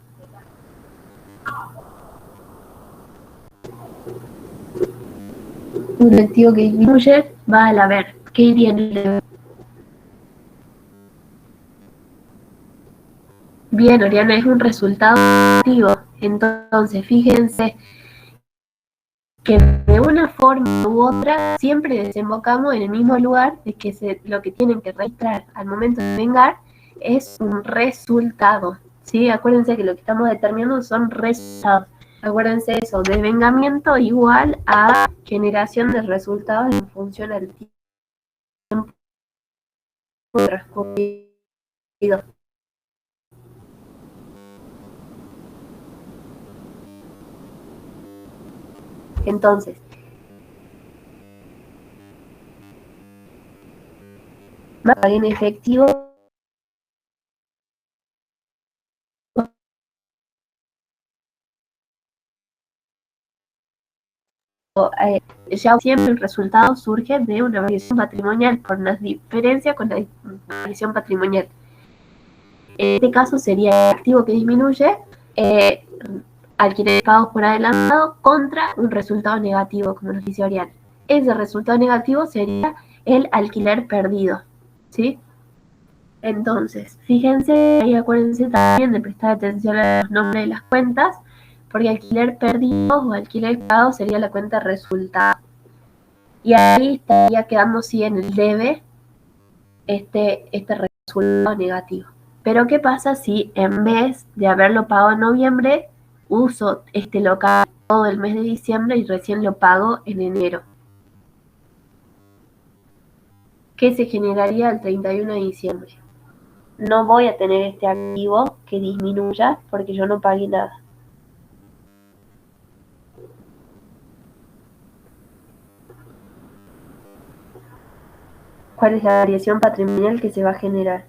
Un activo que disminuye va al haber. ¿Qué iría en el deber? Bien, Oriana, es un resultado negativo. Entonces, fíjense que de una forma u otra siempre desembocamos en el mismo lugar de que lo que tienen que registrar al momento de vengar es un resultado. ¿Sí? Acuérdense que lo que estamos determinando son resultados. Acuérdense eso, devengamiento igual a generación de resultados en función al tiempo transcurrido. Entonces, en efectivo ya siempre el resultado surge de una variación patrimonial por una diferencia con la variación patrimonial. En este caso sería el activo que disminuye, alquileres pagos por adelantado contra un resultado negativo, como nos dice Oriana. Ese resultado negativo sería el alquiler perdido, ¿sí? Entonces, fíjense y acuérdense también de prestar atención a los nombres de las cuentas, porque alquiler perdido o alquiler pagado sería la cuenta resultado. Y ahí estaría quedando sí en el debe este resultado negativo. Pero ¿qué pasa si en vez de haberlo pagado en noviembre, uso este local todo el mes de diciembre y recién lo pago en enero? ¿Qué se generaría el 31 de diciembre? No voy a tener este activo que disminuya porque yo no pagué nada. ¿Cuál es la variación patrimonial que se va a generar?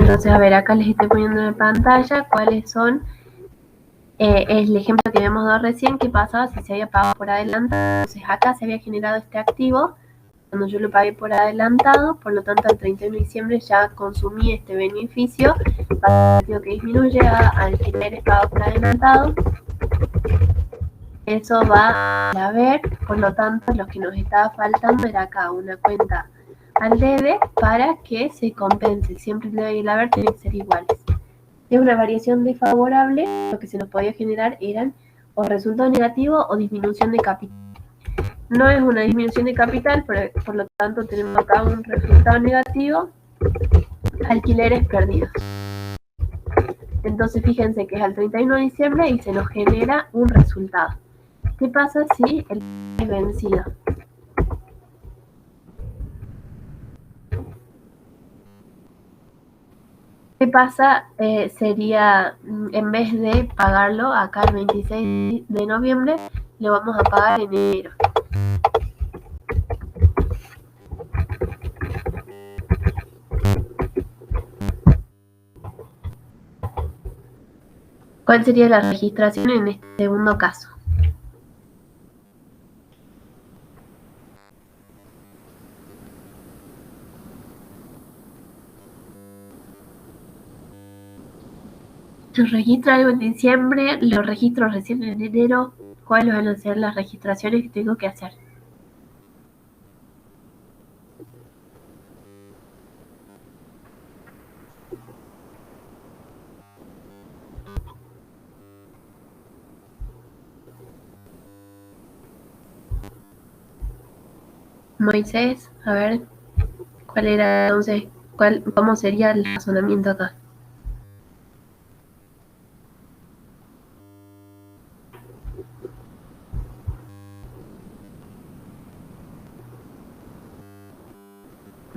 Entonces, a ver, acá les estoy poniendo en pantalla cuáles son, el ejemplo que habíamos dado recién, que pasaba si se había pagado por adelantado. Entonces, acá se había generado este activo cuando yo lo pagué por adelantado, por lo tanto, el 31 de diciembre ya consumí este beneficio, para el que disminuye a alquileres pagos por adelantado. Eso va a haber, por lo tanto, lo que nos estaba faltando era acá una cuenta al debe para que se compense. Siempre el debe y el haber tienen que ser iguales. Es una variación desfavorable, lo que se nos podía generar eran o resultado negativo o disminución de capital. No es una disminución de capital, por lo tanto tenemos acá un resultado negativo, alquileres perdidos. Entonces fíjense que es al 31 de diciembre y se nos genera un resultado. ¿Qué pasa si el es vencido? ¿Qué pasa? Sería, en vez de pagarlo acá el 26 de noviembre, lo vamos a pagar en enero. ¿Cuál sería la registración en este segundo caso? Se registra algo en diciembre, lo registro recién en enero. ¿Cuáles van a ser las registraciones que tengo que hacer? Moisés, a ver, ¿cuál era entonces? ¿Cómo sería el razonamiento acá?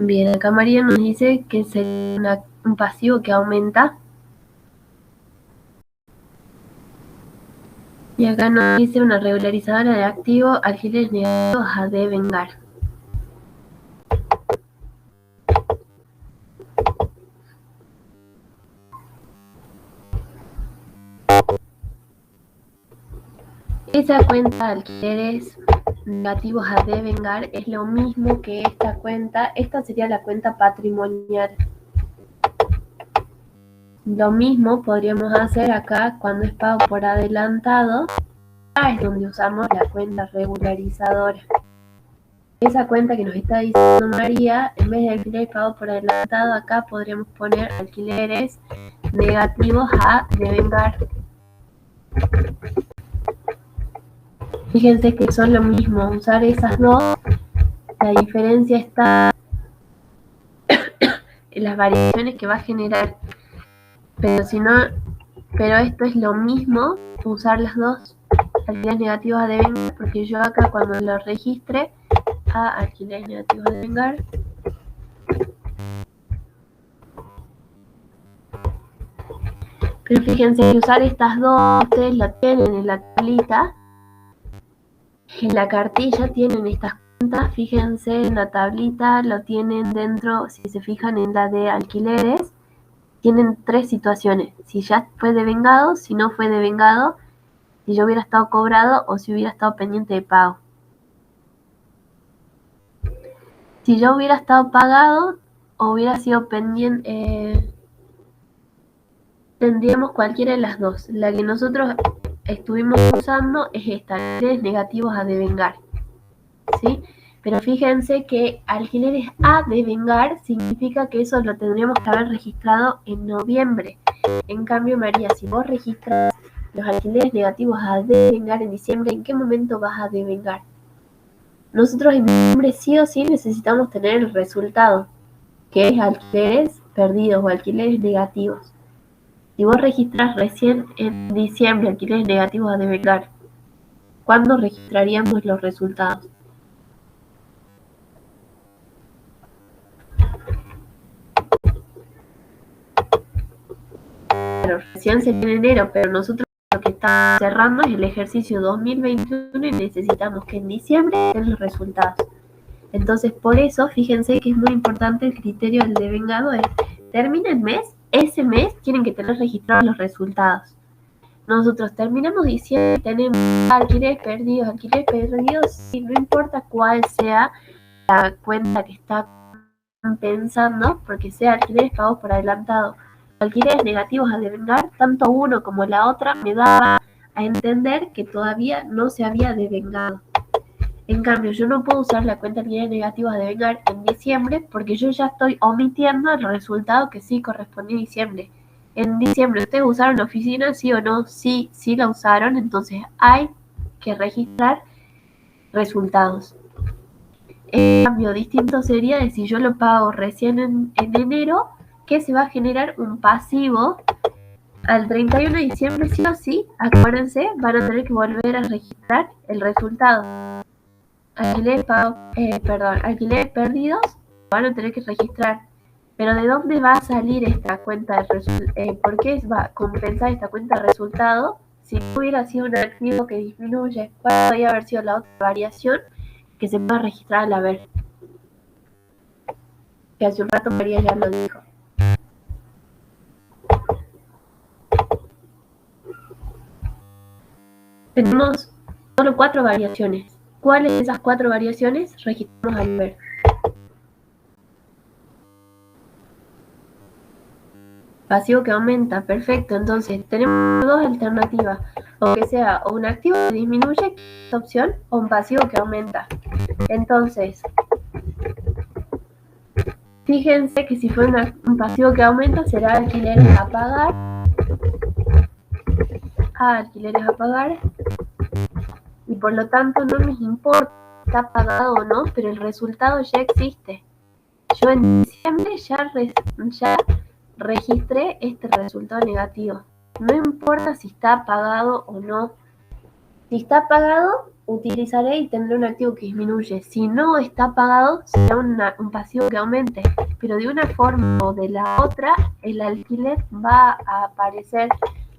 Bien, acá María nos dice que sería un pasivo que aumenta. Y acá nos dice una regularizadora de activos, alquileres negativos a devengar. Esa cuenta de alquileres negativos a devengar es lo mismo que esta cuenta. Esta sería la cuenta patrimonial. Lo mismo podríamos hacer acá cuando es pago por adelantado. Acá es donde usamos la cuenta regularizadora. Esa cuenta que nos está diciendo María, en vez de alquiler pago por adelantado, acá podríamos poner alquileres negativos a devengar. Fíjense que son lo mismo, usar esas dos. La diferencia está en las variaciones que va a generar. Pero esto es lo mismo, usar las dos alquileres negativos a devengar, porque yo acá cuando lo registre a alquileres negativos a devengar, pero fíjense que usar estas dos, ustedes lo tienen en la tablita, en la cartilla tienen estas cuentas, fíjense en la tablita, lo tienen dentro, si se fijan en la de alquileres, tienen tres situaciones, si ya fue devengado, si no fue devengado, si yo hubiera estado cobrado o si hubiera estado pendiente de pago. Si yo hubiera estado pagado o hubiera sido pendiente, tendríamos cualquiera de las dos. La que nosotros estuvimos usando es esta, alquileres negativos a devengar, ¿sí? Pero fíjense que alquileres a devengar significa que eso lo tendríamos que haber registrado en noviembre. En cambio, María, si vos registras los alquileres negativos a devengar en diciembre, ¿en qué momento vas a devengar? Nosotros en diciembre sí o sí necesitamos tener el resultado, que es alquileres perdidos o alquileres negativos. Si vos registras recién en diciembre alquileres negativos a devengar, ¿cuándo registraríamos los resultados? Claro, recién sería en enero, pero nosotros lo que está cerrando es el ejercicio 2021 y necesitamos que en diciembre den los resultados. Entonces, por eso, fíjense que es muy importante el criterio del devengado, es termina el mes, ese mes tienen que tener registrados los resultados. Nosotros terminamos diciembre y tenemos alquileres perdidos, sí, no importa cuál sea la cuenta que está pensando, porque sea alquileres pagos por adelantado, alquileres negativos a devengar, tanto uno como la otra me daba a entender que todavía no se había devengado. En cambio, yo no puedo usar la cuenta alquileres negativos a devengar en diciembre porque yo ya estoy omitiendo el resultado que sí correspondía a diciembre. En diciembre, ¿ustedes usaron la oficina, sí o no? Sí, sí la usaron, entonces hay que registrar resultados. En cambio, distinto sería de si yo lo pago recién en enero, que se va a generar un pasivo al 31 de diciembre, sí o sí, acuérdense, van a tener que volver a registrar el resultado. Alquileres perdidos, van a tener que registrar. Pero ¿de dónde va a salir esta cuenta de por qué va a compensar esta cuenta de resultado? Si no hubiera sido un activo que disminuye, ¿cuál podría haber sido la otra variación que se puede registrar al haber? Que hace un rato María ya lo dijo. Tenemos solo 4 variaciones. ¿Cuáles de esas 4 variaciones registramos al ver? Pasivo que aumenta, perfecto. Entonces tenemos dos alternativas, o que sea o un activo que disminuye, esta opción, o un pasivo que aumenta. Entonces, fíjense que si fue un pasivo que aumenta será alquileres a pagar, y por lo tanto no nos importa si está pagado o no, pero el resultado ya existe. Yo en diciembre ya registré este resultado negativo. No importa si está pagado o no. Si está pagado, utilizaré y tendré un activo que disminuye. Si no está pagado, será un pasivo que aumente. Pero de una forma o de la otra, el alquiler va a aparecer.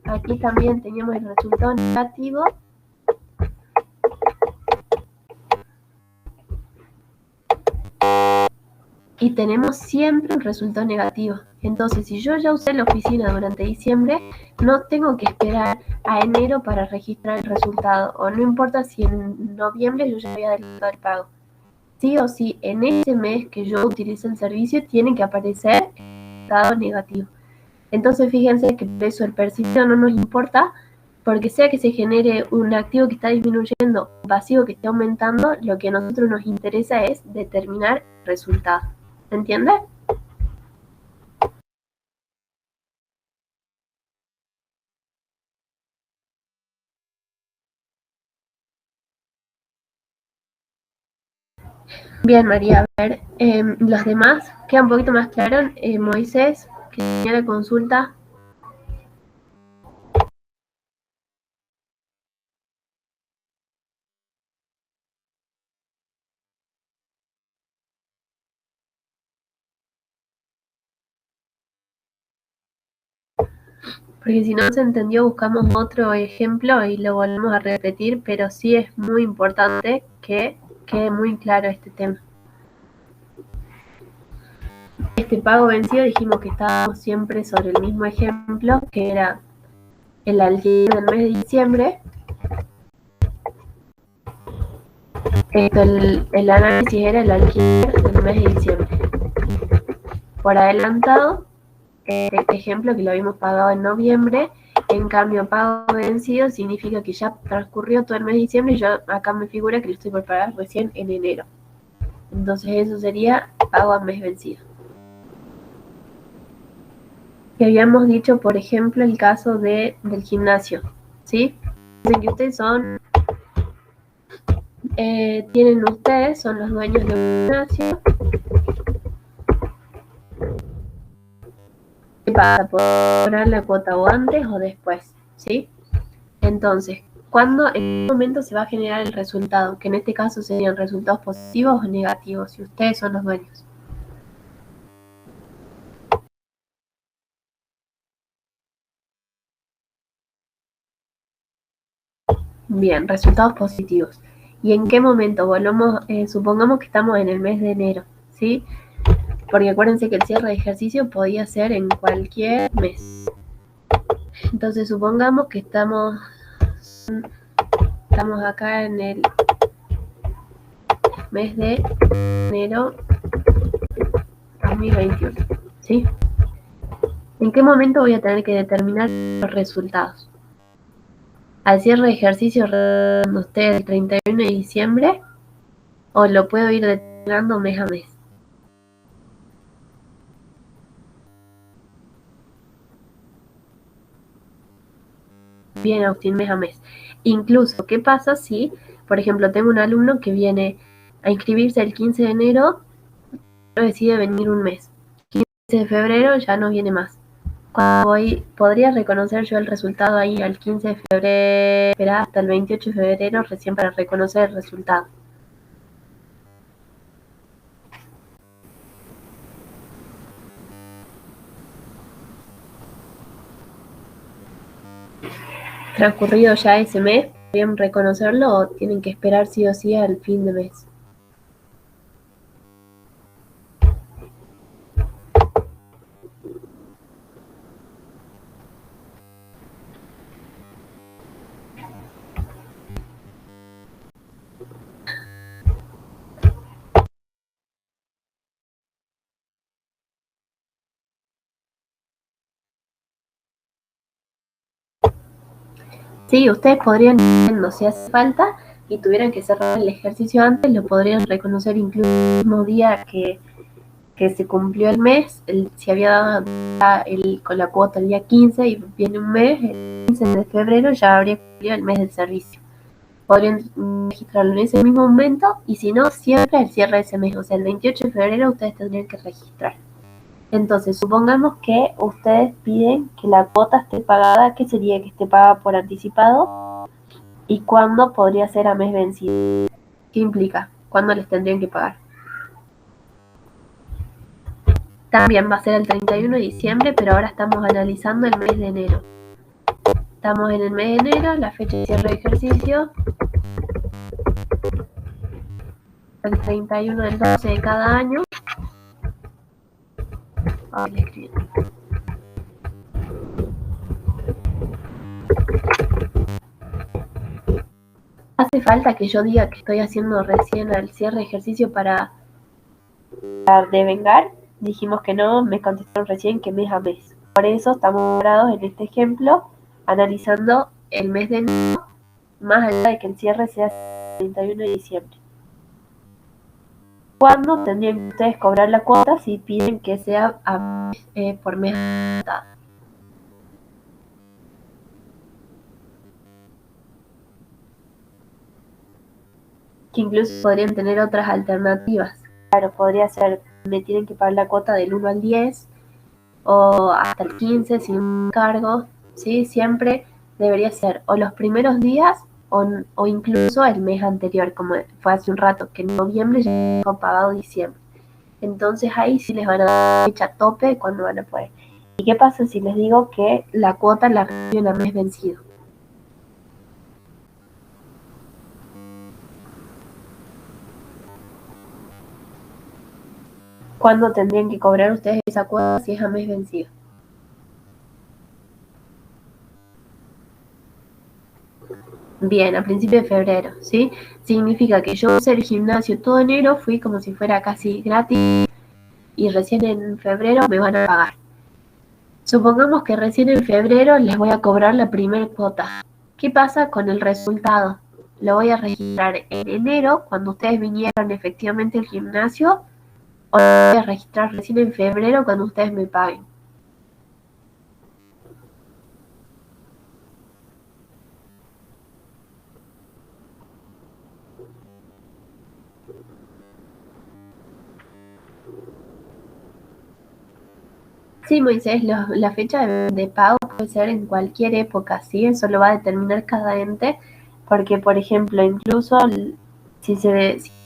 Aquí también teníamos el resultado negativo. Y tenemos siempre un resultado negativo. Entonces, si yo ya usé la oficina durante diciembre, no tengo que esperar a enero para registrar el resultado. O no importa si en noviembre yo ya había adelantado el pago. Sí o sí, en ese mes que yo utilice el servicio, tiene que aparecer el resultado negativo. Entonces fíjense que por eso el percibido no nos importa, porque sea que se genere un activo que está disminuyendo, un pasivo que esté aumentando, lo que a nosotros nos interesa es determinar el resultado. ¿Se entiende? Bien, María, a ver, los demás queda un poquito más claro. Moisés, que tenía la consulta. Porque si no se entendió, buscamos otro ejemplo y lo volvemos a repetir, pero sí es muy importante que quede muy claro este tema. Este pago vencido dijimos que estábamos siempre sobre el mismo ejemplo, que era el alquiler del mes de diciembre. El análisis era el alquiler del mes de diciembre. Por adelantado, este ejemplo que lo habíamos pagado en noviembre, en cambio pago vencido significa que ya transcurrió todo el mes de diciembre y yo acá me figura que lo estoy por pagar recién en enero. Entonces eso sería pago a mes vencido. Que habíamos dicho, por ejemplo, el caso del gimnasio, ¿sí? Dicen que ustedes son los dueños de un gimnasio. ¿Qué pasa? ¿Puedo cobrar la cuota o antes o después? ¿Sí? Entonces, ¿en qué momento se va a generar el resultado? Que en este caso serían resultados positivos o negativos, si ustedes son los dueños. Bien, resultados positivos. ¿Y en qué momento? Supongamos que estamos en el mes de enero, ¿sí? Porque acuérdense que el cierre de ejercicio podía ser en cualquier mes. Entonces supongamos que estamos acá en el mes de enero 2021, ¿sí? ¿En qué momento voy a tener que determinar los resultados? ¿Al cierre de ejercicio usted el 31 de diciembre? ¿O lo puedo ir determinando mes a mes? Bien, Agustín, mes a mes. Incluso, ¿qué pasa si, por ejemplo, tengo un alumno que viene a inscribirse el 15 de enero, pero decide venir un mes? 15 de febrero ya no viene más. ¿Podría reconocer yo el resultado ahí al 15 de febrero, esperar hasta el 28 de febrero recién para reconocer el resultado? Transcurrido ya ese mes, ¿podrían reconocerlo o tienen que esperar sí o sí al fin de mes? Sí, ustedes podrían, si hace falta, y tuvieran que cerrar el ejercicio antes, lo podrían reconocer incluso el mismo día que se cumplió el mes. Si había dado con la cuota el día 15 y viene un mes, el 15 de febrero ya habría cumplido el mes del servicio. Podrían registrarlo en ese mismo momento y si no, siempre al cierre de ese mes, o sea, el 28 de febrero ustedes tendrían que registrar. Entonces, supongamos que ustedes piden que la cuota esté pagada, ¿qué sería que esté pagada por anticipado? ¿Y cuándo podría ser a mes vencido? ¿Qué implica? ¿Cuándo les tendrían que pagar? También va a ser el 31 de diciembre, pero ahora estamos analizando el mes de enero. Estamos en el mes de enero, la fecha de cierre de ejercicio, el 31 del 12 de cada año. Ahora le escribo. ¿Hace falta que yo diga que estoy haciendo recién el cierre de ejercicio para devengar? Dijimos que no, me contestaron recién que mes a mes. Por eso estamos parados en este ejemplo analizando el mes de enero, más allá de que el cierre sea el 31 de diciembre. ¿Cuándo tendrían que ustedes cobrar la cuota si piden que sea por mes adelantado? Que incluso podrían tener otras alternativas. Claro, podría ser, me tienen que pagar la cuota del 1 al 10 o hasta el 15 sin cargo, ¿sí? Siempre debería ser o los primeros días o incluso el mes anterior, como fue hace un rato, que en noviembre ya fue pagado diciembre. Entonces ahí sí les van a dar fecha tope de cuándo van a poder. ¿Y qué pasa si les digo que la cuota la reciben a mes vencido? ¿Cuándo tendrían que cobrar ustedes esa cuota si es a mes vencido? Bien, a principios de febrero, ¿sí? Significa que yo usé el gimnasio todo enero, fui como si fuera casi gratis y recién en febrero me van a pagar. Supongamos que recién en febrero les voy a cobrar la primera cuota. ¿Qué pasa con el resultado? Lo voy a registrar en enero, cuando ustedes vinieron efectivamente al gimnasio, o lo voy a registrar recién en febrero, cuando ustedes me paguen. Sí, Moisés, la fecha de pago puede ser en cualquier época, ¿sí? Eso lo va a determinar cada ente, porque, por ejemplo, incluso si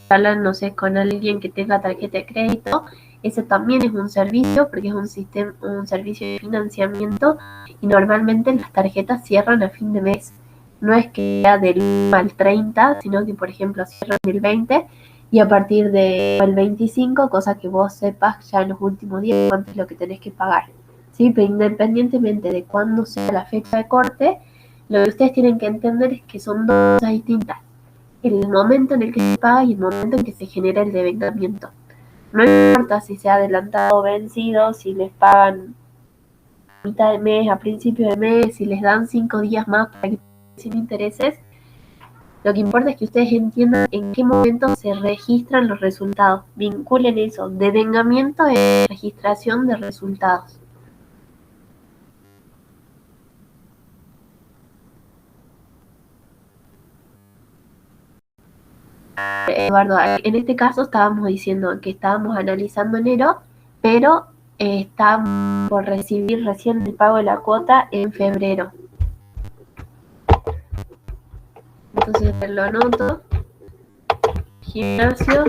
hablan, no sé, con alguien que tenga tarjeta de crédito, ese también es un servicio, porque es un servicio de financiamiento, y normalmente las tarjetas cierran a fin de mes. No es que sea del 1 al 30, sino que, por ejemplo, cierran el 20, y a partir del 25, cosa que vos sepas ya en los últimos días cuánto es lo que tenés que pagar. ¿Sí? Pero independientemente de cuándo sea la fecha de corte, lo que ustedes tienen que entender es que son dos cosas distintas. El momento en el que se paga y el momento en que se genera el devengamiento. No importa si se ha adelantado o vencido, si les pagan a mitad de mes, a principio de mes, si les dan 5 días más para que sin intereses. Lo que importa es que ustedes entiendan en qué momento se registran los resultados. Vinculen eso. Devengamiento es registración de resultados. Eduardo, en este caso estábamos diciendo que estábamos analizando enero, pero estábamos por recibir recién el pago de la cuota en febrero. Entonces lo anoto. Gimnasio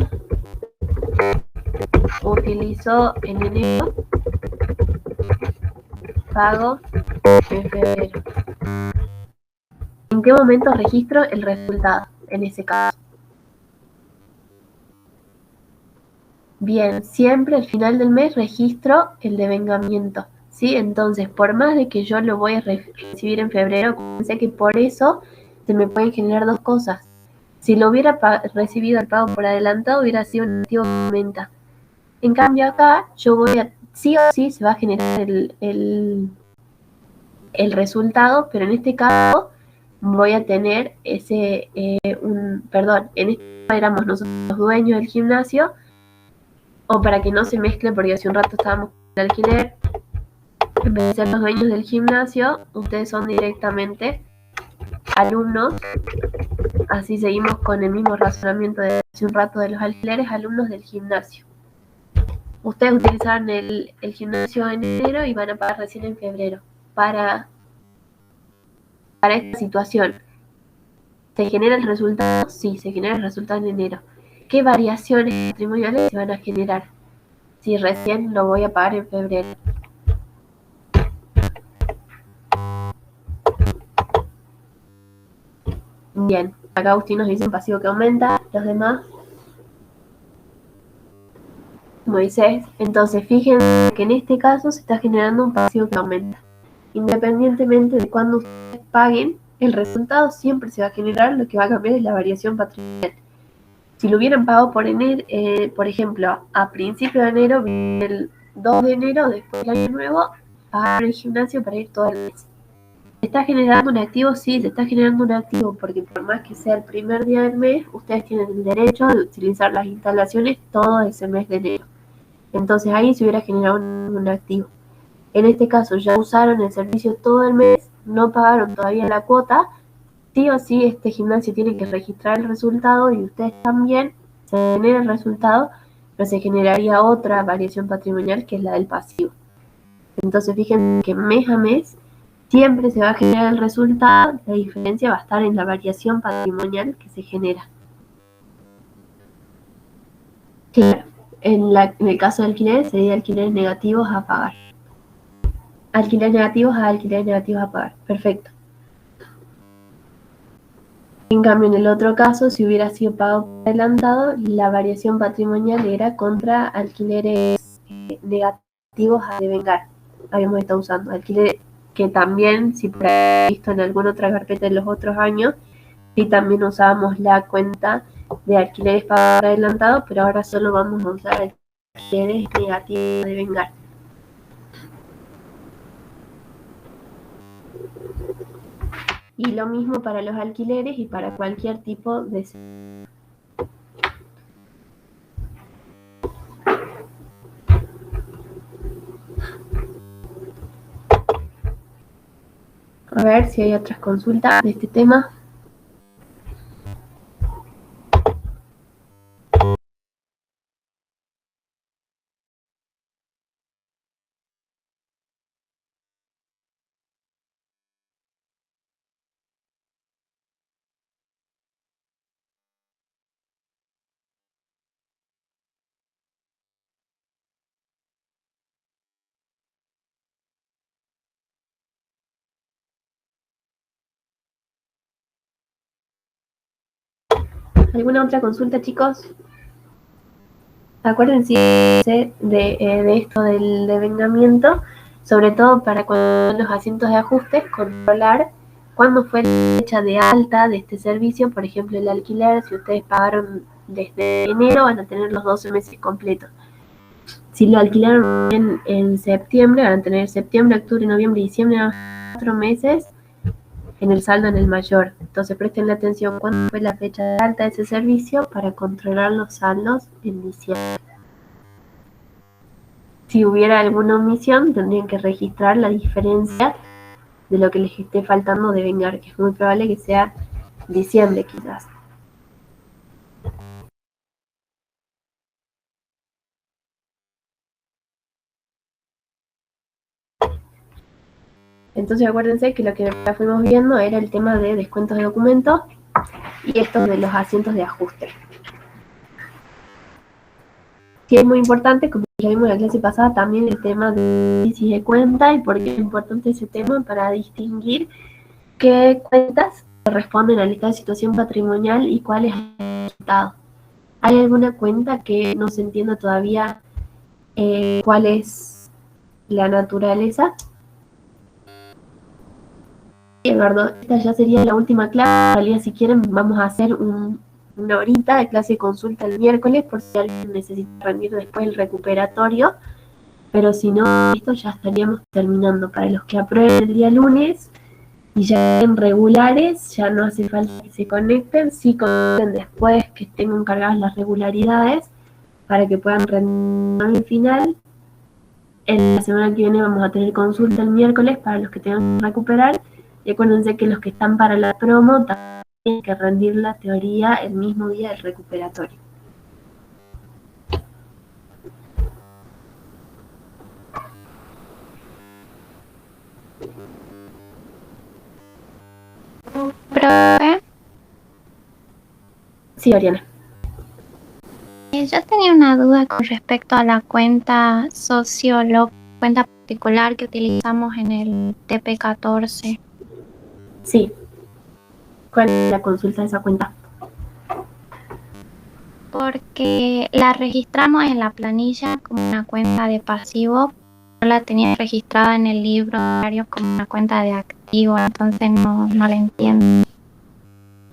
utilizó en enero, pago en febrero. ¿En qué momento registro el resultado en ese caso? Bien, siempre al final del mes registro el devengamiento, ¿sí? Entonces, por más de que yo lo voy a recibir en febrero, pensé que por eso se me pueden generar dos cosas. Si lo hubiera recibido el pago por adelantado, hubiera sido un negativo que aumenta. En cambio acá, yo voy a, sí o sí se va a generar el resultado, pero en este caso voy a tener en este caso éramos nosotros los dueños del gimnasio, o para que no se mezcle, porque hace un rato estábamos con el alquiler, en vez de ser los dueños del gimnasio, ustedes son directamente alumnos, así seguimos con el mismo razonamiento de hace un rato de los alquileres, alumnos del gimnasio. Ustedes utilizaron el gimnasio en enero y van a pagar recién en febrero. Para esta situación, ¿se genera el resultado? Sí, se genera el resultado en enero. ¿Qué variaciones patrimoniales se van a generar si recién lo voy a pagar en febrero? Bien, acá Agustín nos dice un pasivo que aumenta, los demás. Moisés, entonces fíjense que en este caso se está generando un pasivo que aumenta. Independientemente de cuándo ustedes paguen, el resultado siempre se va a generar, lo que va a cambiar es la variación patrimonial. Si lo hubieran pagado por enero, por ejemplo, a principio de enero, el 2 de enero, después del año nuevo, pagar el gimnasio para ir todo el mes. ¿Se está generando un activo? Sí, se está generando un activo, porque por más que sea el primer día del mes, ustedes tienen el derecho de utilizar las instalaciones todo ese mes de enero. Entonces ahí se hubiera generado un activo. En este caso ya usaron el servicio todo el mes, no pagaron todavía la cuota, sí o sí este gimnasio tiene que registrar el resultado y ustedes también se genera el resultado, pero se generaría otra variación patrimonial que es la del pasivo. Entonces fíjense que mes a mes siempre se va a generar el resultado, la diferencia va a estar en la variación patrimonial que se genera. Claro, en el caso de alquileres sería alquileres negativos a pagar. Alquileres negativos a pagar. Perfecto. En cambio, en el otro caso, si hubiera sido pago por adelantado, la variación patrimonial era contra alquileres negativos a devengar. Habíamos estado usando alquileres que también, si por ahí visto en alguna otra carpeta de los otros años, sí también usábamos la cuenta de alquileres pagados por adelantado, pero ahora solo vamos a usar alquileres negativos a devengar. Y lo mismo para los alquileres y para cualquier tipo de... A ver si hay otras consultas de este tema. ¿Alguna otra consulta, chicos? Acuérdense de esto del devengamiento, sobre todo para cuando los asientos de ajustes, controlar cuándo fue la fecha de alta de este servicio. Por ejemplo, el alquiler, si ustedes pagaron desde enero, van a tener los 12 meses completos. Si lo alquilaron en septiembre, van a tener septiembre, octubre, noviembre y diciembre, 4 meses en el saldo en el mayor. Entonces presten atención cuándo fue la fecha de alta de ese servicio para controlar los saldos en diciembre. Si hubiera alguna omisión, tendrían que registrar la diferencia de lo que les esté faltando de vengar, que es muy probable que sea diciembre quizás. Entonces acuérdense que lo que ya fuimos viendo era el tema de descuentos de documentos y esto de los asientos de ajuste. Sí, es muy importante, como ya vimos en la clase pasada, también el tema de análisis de cuenta y por qué es importante ese tema para distinguir qué cuentas corresponden al estado de situación patrimonial y cuáles al resultado. ¿Hay alguna cuenta que no se entienda todavía cuál es la naturaleza? Sí, Eduardo, esta ya sería la última clase. En realidad, si quieren, vamos a hacer una horita de clase de consulta el miércoles por si alguien necesita rendir después el recuperatorio. Pero si no, esto ya estaríamos terminando. Para los que aprueben el día lunes y ya estén regulares, ya no hace falta que se conecten. Sí, conecten después que tengan cargadas las regularidades para que puedan rendir al final. En la semana que viene vamos a tener consulta el miércoles para los que tengan que recuperar. Y acuérdense que los que están para la promo también tienen que rendir la teoría el mismo día del recuperatorio. Profe, Sí, Oriana. yo tenía una duda con respecto a la cuenta cuenta particular que utilizamos en el TP14. Sí. ¿Cuál es la consulta de esa cuenta? Porque la registramos en la planilla como una cuenta de pasivo, no la tenía registrada en el libro diario como una cuenta de activo, entonces no la entiendo.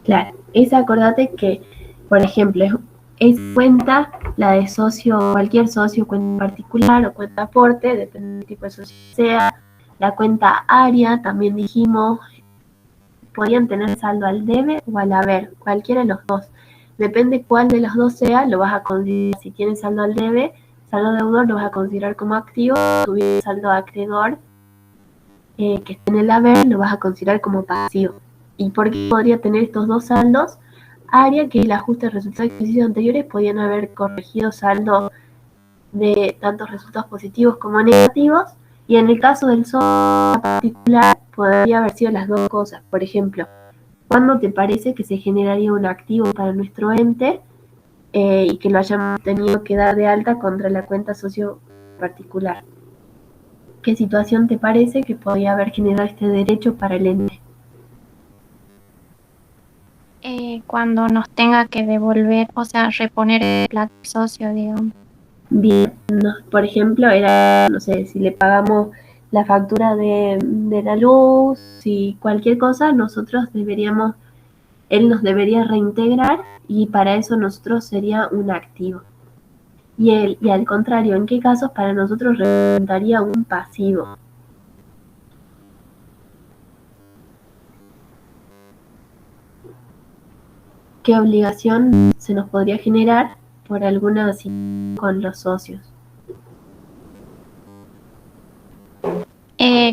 Claro, esa acordate que, por ejemplo, es cuenta, la de socio, cualquier socio, cuenta particular o cuenta aporte, depende del tipo de socio que sea, La cuenta área, también dijimos, podían tener saldo al debe o al haber, cualquiera de los dos. Depende cuál de los dos sea, lo vas a considerar. Si tienes saldo al debe, saldo deudor lo vas a considerar como activo. Si tuviera saldo acreedor, que esté en el haber, lo vas a considerar como pasivo. ¿Y por qué podría tener estos dos saldos? Área, que el ajuste de resultados de ejercicios anteriores podían haber corregido saldo de tantos resultados positivos como negativos, y en el caso del socio particular podría haber sido las dos cosas. Por ejemplo, ¿cuándo te parece que se generaría un activo para nuestro ente y que lo hayamos tenido que dar de alta contra la cuenta socio particular? ¿Qué situación te parece que podría haber generado este derecho para el ente? Cuando nos tenga que devolver, o sea, reponer el plazo socio, digamos. Bien, por ejemplo, era, no sé, si le pagamos la factura de la luz, si cualquier cosa, él nos debería reintegrar, y para eso nosotros sería un activo. Y al contrario, ¿en qué casos para nosotros representaría un pasivo? ¿Qué obligación se nos podría generar por alguna situación con los socios?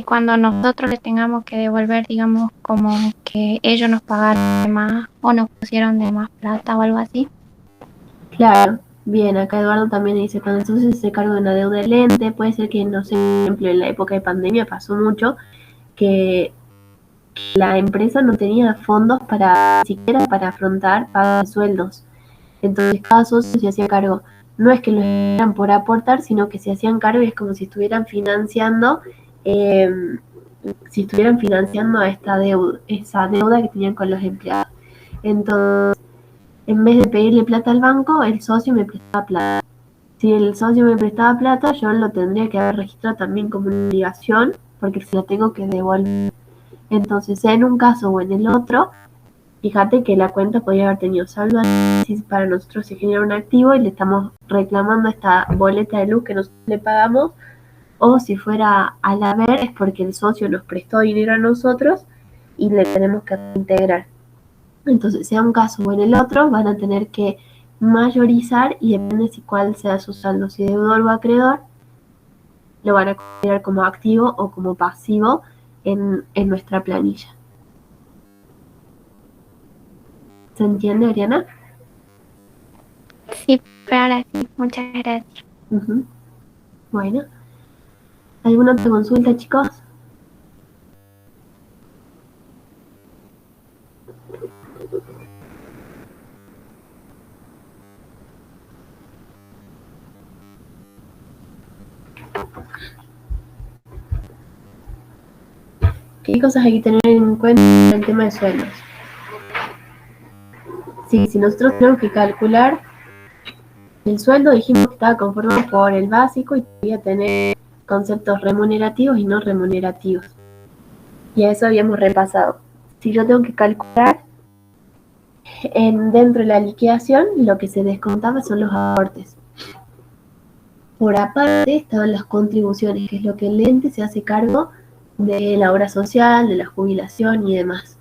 Cuando nosotros les tengamos que devolver, digamos, como que ellos nos pagaron de más o nos pusieron de más plata o algo así. Claro, bien, acá Eduardo también dice, cuando el socio se carga de una deuda del ente, puede ser que, no sé, por ejemplo, en la época de pandemia pasó mucho que la empresa no tenía fondos ni siquiera para afrontar pagos de sueldos. Entonces cada socio se hacía cargo. No es que lo hicieran por aportar, sino que se hacían cargo, y es como si estuvieran financiando a esa deuda que tenían con los empleados. Entonces, en vez de pedirle plata al banco, el socio me prestaba plata. Si el socio me prestaba plata, yo lo tendría que haber registrado también como una obligación, porque se lo tengo que devolver. Entonces, sea en un caso o en el otro, fíjate que la cuenta podría haber tenido saldo, si para nosotros se genera un activo y le estamos reclamando esta boleta de luz que nosotros le pagamos, o si fuera al haber es porque el socio nos prestó dinero a nosotros y le tenemos que reintegrar. Entonces, sea un caso o en el otro, van a tener que mayorizar, y depende si cuál sea su saldo, si deudor o acreedor, lo van a considerar como activo o como pasivo en nuestra planilla. ¿Se entiende, Ariana? Sí, pero ahora sí, muchas gracias. Bueno, ¿alguna otra consulta, chicos? ¿Qué cosas hay que tener en cuenta en el tema de sueldos? Sí, si nosotros tenemos que calcular el sueldo, dijimos que estaba conformado por el básico y podía tener conceptos remunerativos y no remunerativos. Y a eso habíamos repasado. Si yo tengo que calcular dentro de la liquidación, lo que se descontaba son los aportes. Por aparte estaban las contribuciones, que es lo que el ente se hace cargo de la obra social, de la jubilación y demás.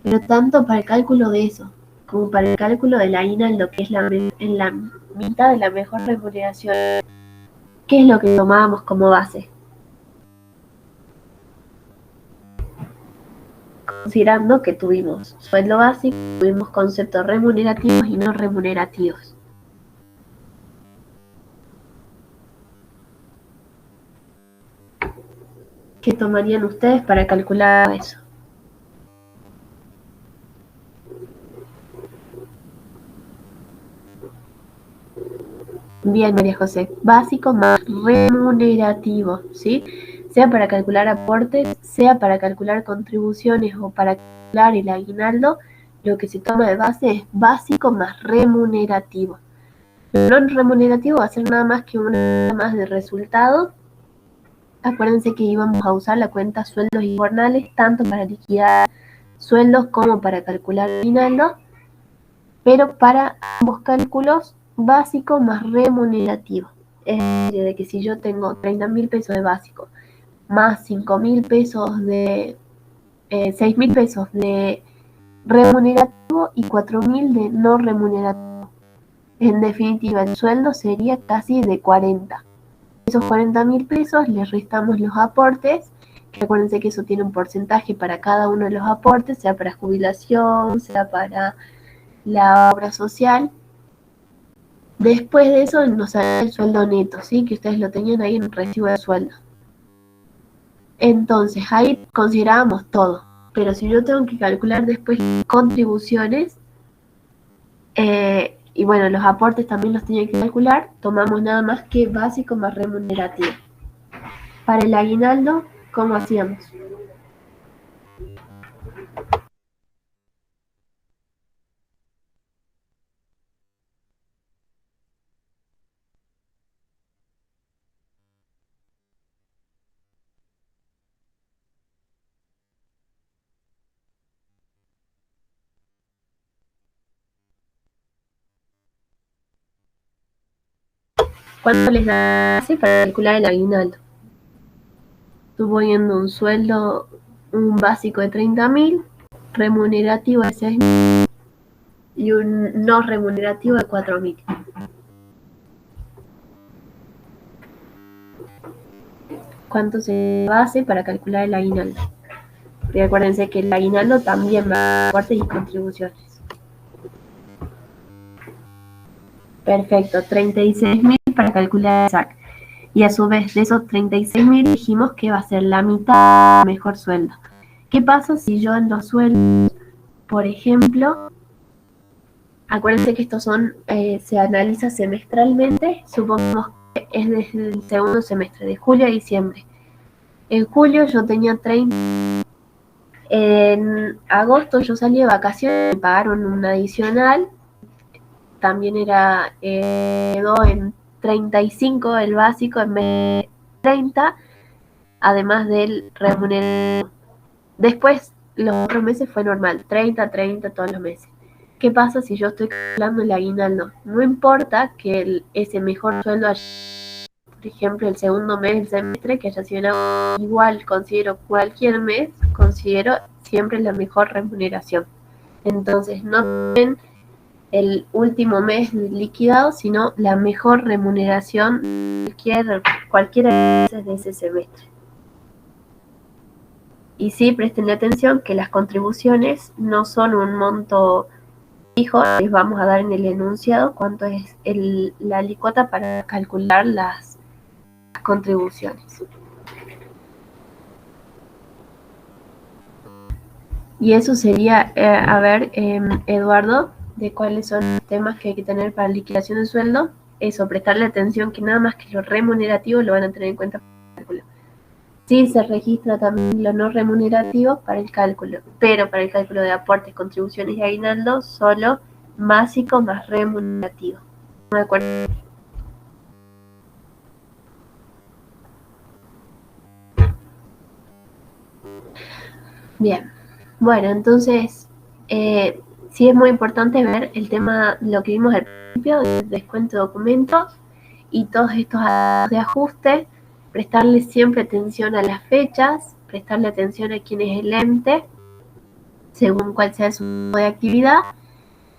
Pero tanto para el cálculo de eso, como para el cálculo del aguinaldo, que es en la mitad de la mejor remuneración, ¿qué es lo que tomábamos como base? Considerando que tuvimos sueldo básico, tuvimos conceptos remunerativos y no remunerativos. ¿Qué tomarían ustedes para calcular eso? Bien, María José. Básico más remunerativo, ¿sí? Sea para calcular aportes, sea para calcular contribuciones o para calcular el aguinaldo, lo que se toma de base es básico más remunerativo. Lo no remunerativo va a ser nada más que una más de resultado. Acuérdense que íbamos a usar la cuenta sueldos y jornales tanto para liquidar sueldos como para calcular aguinaldo, pero para ambos cálculos básico más remunerativo. Es decir, de que si yo tengo 30.000 pesos de básico, más 5.000 pesos de 6.000 pesos de remunerativo y 4.000 de no remunerativo. En definitiva, el sueldo sería casi de 40. Esos 40.000 pesos les restamos los aportes. Recuérdense que eso tiene un porcentaje para cada uno de los aportes, sea para jubilación, sea para la obra social. Después de eso nos sale el sueldo neto, ¿sí? Que ustedes lo tenían ahí en el recibo de sueldo. Entonces ahí considerábamos todo. Pero si yo tengo que calcular después contribuciones, y bueno, los aportes también los tenía que calcular, tomamos nada más que básico más remunerativo. Para el aguinaldo, ¿cómo hacíamos? ¿Cuánto les da para calcular el aguinaldo? Suponiendo un sueldo, un básico de 30.000, remunerativo de 6.000 y un no remunerativo de 4.000. ¿Cuánto se base para calcular el aguinaldo? Y acuérdense que el aguinaldo también va a aportes y contribuciones. Perfecto, 36.000 para calcular el SAC. Y a su vez de esos 36.000 dijimos que va a ser la mitad del mejor sueldo. ¿Qué pasa si yo en los sueldos, por ejemplo, acuérdense que estos son, se analiza semestralmente, supongamos que es desde el segundo semestre, de julio a diciembre. En julio yo tenía 30, en agosto yo salí de vacaciones, me pagaron un adicional, también quedó en 35 el básico en vez de 30, además del remunerado. Después, los otros meses fue normal, 30 todos los meses. ¿Qué pasa si yo estoy calculando el aguinaldo? No importa que ese mejor sueldo haya, por ejemplo, el segundo mes del semestre, que haya sido igual, considero cualquier mes, considero siempre la mejor remuneración. Entonces, no ven el último mes liquidado, sino la mejor remuneración cualquiera de ese semestre. Y sí, presten atención que las contribuciones no son un monto fijo, les vamos a dar en el enunciado cuánto es la alícuota para calcular las contribuciones. Y eso sería, Eduardo, de cuáles son los temas que hay que tener para liquidación de sueldo. Eso, prestarle atención que nada más que lo remunerativo lo van a tener en cuenta para el cálculo. Sí, se registra también lo no remunerativo para el cálculo, pero para el cálculo de aportes, contribuciones y aguinaldo, solo básico más remunerativo. ¿De acuerdo? Bien, bueno, entonces, sí es muy importante ver el tema, lo que vimos al principio, del descuento de documentos y todos estos de ajuste, prestarle siempre atención a las fechas, prestarle atención a quién es el ente, según cuál sea su tipo de actividad,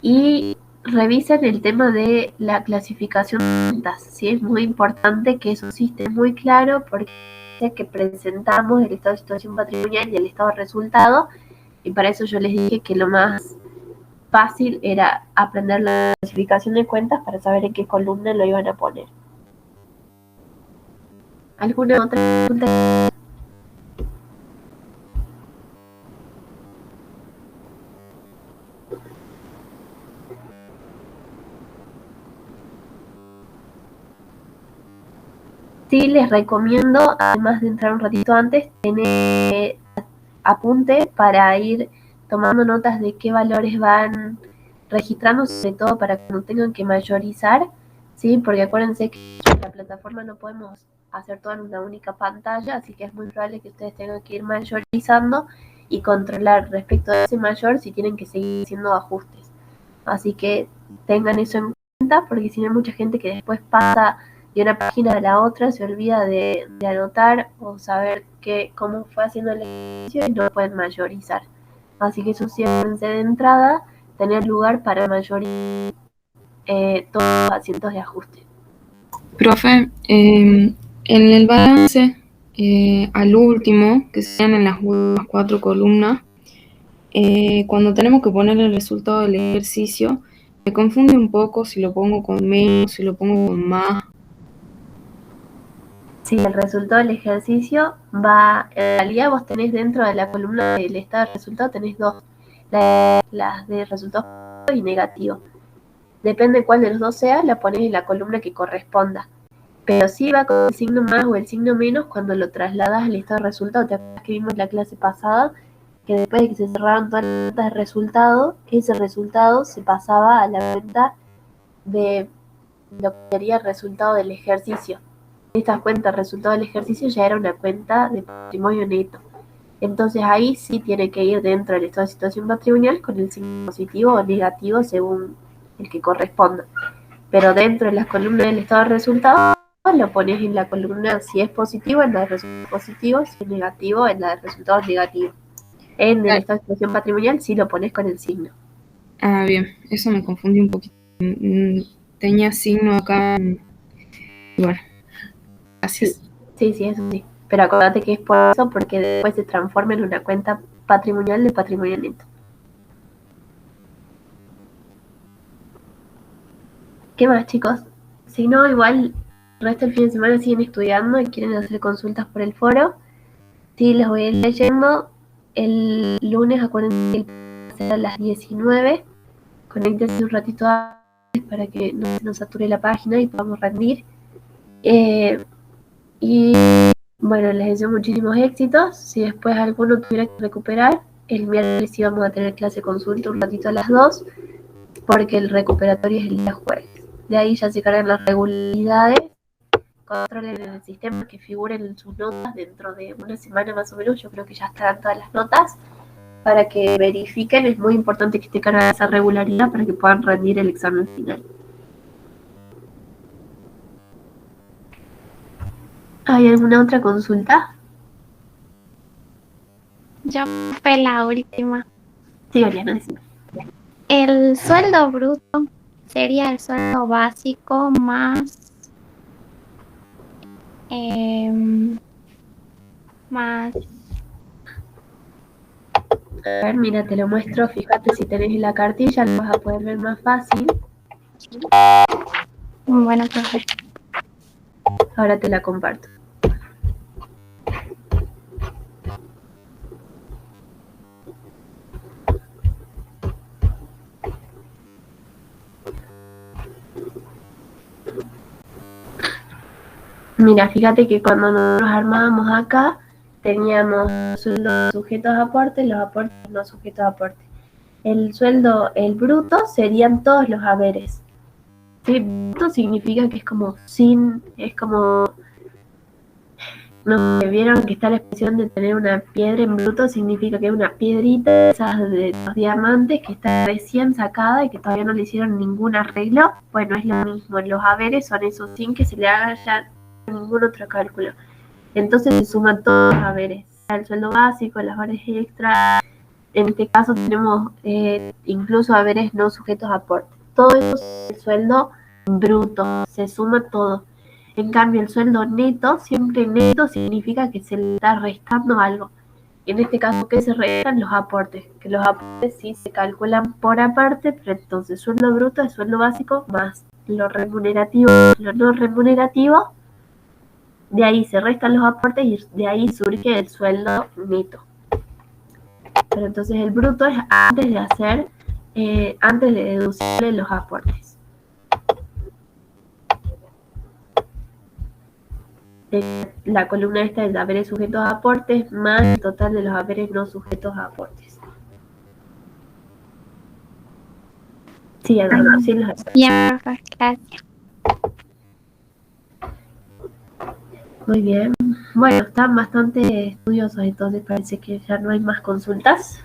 y revisen el tema de la clasificación de rentas. ¿Sí? Es muy importante que eso sí esté muy claro, porque que presentamos el estado de situación patrimonial y el estado de resultado, y para eso yo les dije que lo más fácil era aprender la clasificación de cuentas para saber en qué columna lo iban a poner. ¿Alguna otra pregunta? Sí, les recomiendo, además de entrar un ratito antes, tener apunte para ir tomando notas de qué valores van registrando, sobre todo para que no tengan que mayorizar, ¿sí? Porque acuérdense que en la plataforma no podemos hacer todo en una única pantalla, así que es muy probable que ustedes tengan que ir mayorizando y controlar respecto a ese mayor si tienen que seguir haciendo ajustes. Así que tengan eso en cuenta, porque si no hay mucha gente que después pasa y una página a la otra se olvida de anotar o saber cómo fue haciendo el ejercicio y no pueden mayorizar. Así que eso siempre de entrada, tener lugar para mayorizar todos los asientos de ajuste. Profe, en el balance, al último, que sean en las últimas 4 columnas, cuando tenemos que poner el resultado del ejercicio, me confunde un poco si lo pongo con menos, si lo pongo con más. Sí, el resultado del ejercicio va, en realidad vos tenés dentro de la columna del estado de resultado, tenés dos, las de resultado y negativo. Depende cuál de los dos sea, la pones en la columna que corresponda. Pero sí va con el signo más o el signo menos cuando lo trasladas al estado de resultado. ¿Te acuerdas que vimos en la clase pasada? Que después de que se cerraron todas las notas de resultado, ese resultado se pasaba a la cuenta de lo que sería el resultado del ejercicio. Esta cuenta de resultado del ejercicio ya era una cuenta de patrimonio neto. Entonces ahí sí tiene que ir dentro del estado de situación patrimonial con el signo positivo o negativo según el que corresponda. Pero dentro de las columnas del estado de resultado lo pones en la columna si es positivo, en la de resultados positivos, si es negativo, en la de resultados negativos. En el estado de situación patrimonial sí lo pones con el signo. Ah, bien, eso me confundió un poquito. Tenía signo acá. Bueno, gracias. Sí, eso sí. Pero acuérdate que es por eso, porque después se transforma en una cuenta patrimonial de patrimonio neto. ¿Qué más, chicos? Si no, igual el resto del fin de semana siguen estudiando y quieren hacer consultas por el foro. Sí, les voy a ir leyendo. El lunes, acuérdense que será a las 19. Conéctense un ratito antes para que no se nos sature la página y podamos rendir. Y bueno, les deseo muchísimos éxitos. Si después alguno tuviera que recuperar, el miércoles sí vamos a tener clase consulta un ratito a las 2, porque el recuperatorio es el día jueves. De ahí ya se cargan las regularidades, controlen en el sistema que figuren en sus notas dentro de una semana más o menos. Yo creo que ya estarán todas las notas para que verifiquen. Es muy importante que esté cargada esa regularidad para que puedan rendir el examen final. ¿Hay alguna otra consulta? Yo fue la última. Sí, Oriana, decime. El sueldo bruto sería el sueldo básico más A ver, mira, te lo muestro. Fíjate, si tenés la cartilla lo vas a poder ver más fácil. Bueno, profe. Ahora te la comparto. Mira, fíjate que cuando nosotros armábamos acá, teníamos los sujetos a aporte, los aportes no sujetos a aporte. El sueldo, el bruto, serían todos los haberes. ¿Sí? Bruto significa que es como no sé, vieron que está la expresión de tener una piedra en bruto, significa que es una piedrita esas de los diamantes que está recién sacada y que todavía no le hicieron ningún arreglo. Bueno, es lo mismo, los haberes son esos sin que se le haga ya ningún otro cálculo. Entonces se suman todos los haberes, el sueldo básico, las horas extras. En este caso tenemos incluso haberes no sujetos a aporte. Todo eso es el sueldo bruto, se suma todo. En cambio, el sueldo neto, siempre neto significa que se le está restando algo. Y en este caso, ¿qué se restan? Los aportes. Que los aportes sí se calculan por aparte, pero entonces sueldo bruto es sueldo básico más lo remunerativo, lo no remunerativo. De ahí se restan los aportes y de ahí surge el sueldo neto. Pero entonces el bruto es antes de deducirle los aportes. La columna esta es de haberes sujetos a aportes más el total de los haberes no sujetos a aportes. Sí, Eduardo, sí los haberes. Bien, gracias. Muy bien. Bueno, están bastante estudiosos, entonces parece que ya no hay más consultas.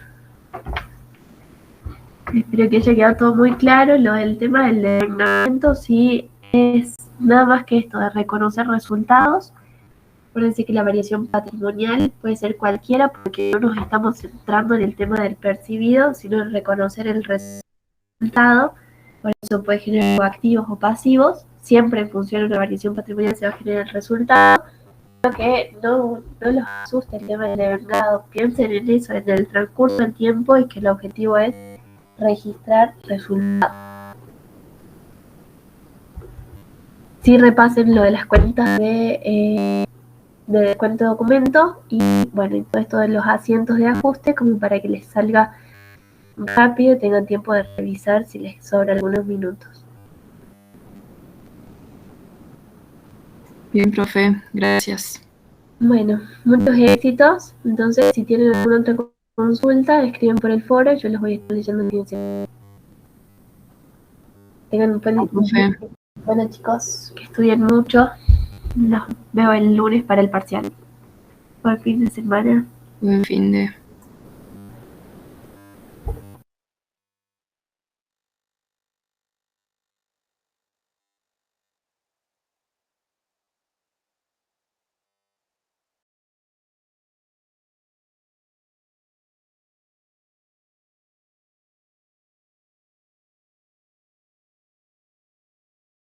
Espero que haya quedado todo muy claro. El tema del ordenamiento sí es nada más que esto de reconocer resultados. Acuérdense que la variación patrimonial puede ser cualquiera porque no nos estamos centrando en el tema del percibido, sino en reconocer el resultado. Por eso puede generar activos o pasivos. Siempre en función de una variación patrimonial se va a generar el resultado. Que no los asuste el tema del devengado. Piensen en eso, en el transcurso del tiempo, y que el objetivo es registrar resultados. Sí, repasen lo de las cuentas de descuento de documentos y bueno, y todo esto de los asientos de ajuste, como para que les salga rápido y tengan tiempo de revisar si les sobra algunos minutos. Bien, profe, gracias. Bueno, muchos éxitos. Entonces, si tienen alguna otra consulta, escriben por el foro y yo los voy a estar leyendo en silencio. Tengan un feliz día. Bueno, chicos, que estudien mucho. Nos veo el lunes para el parcial. Buen fin de semana. Buen fin de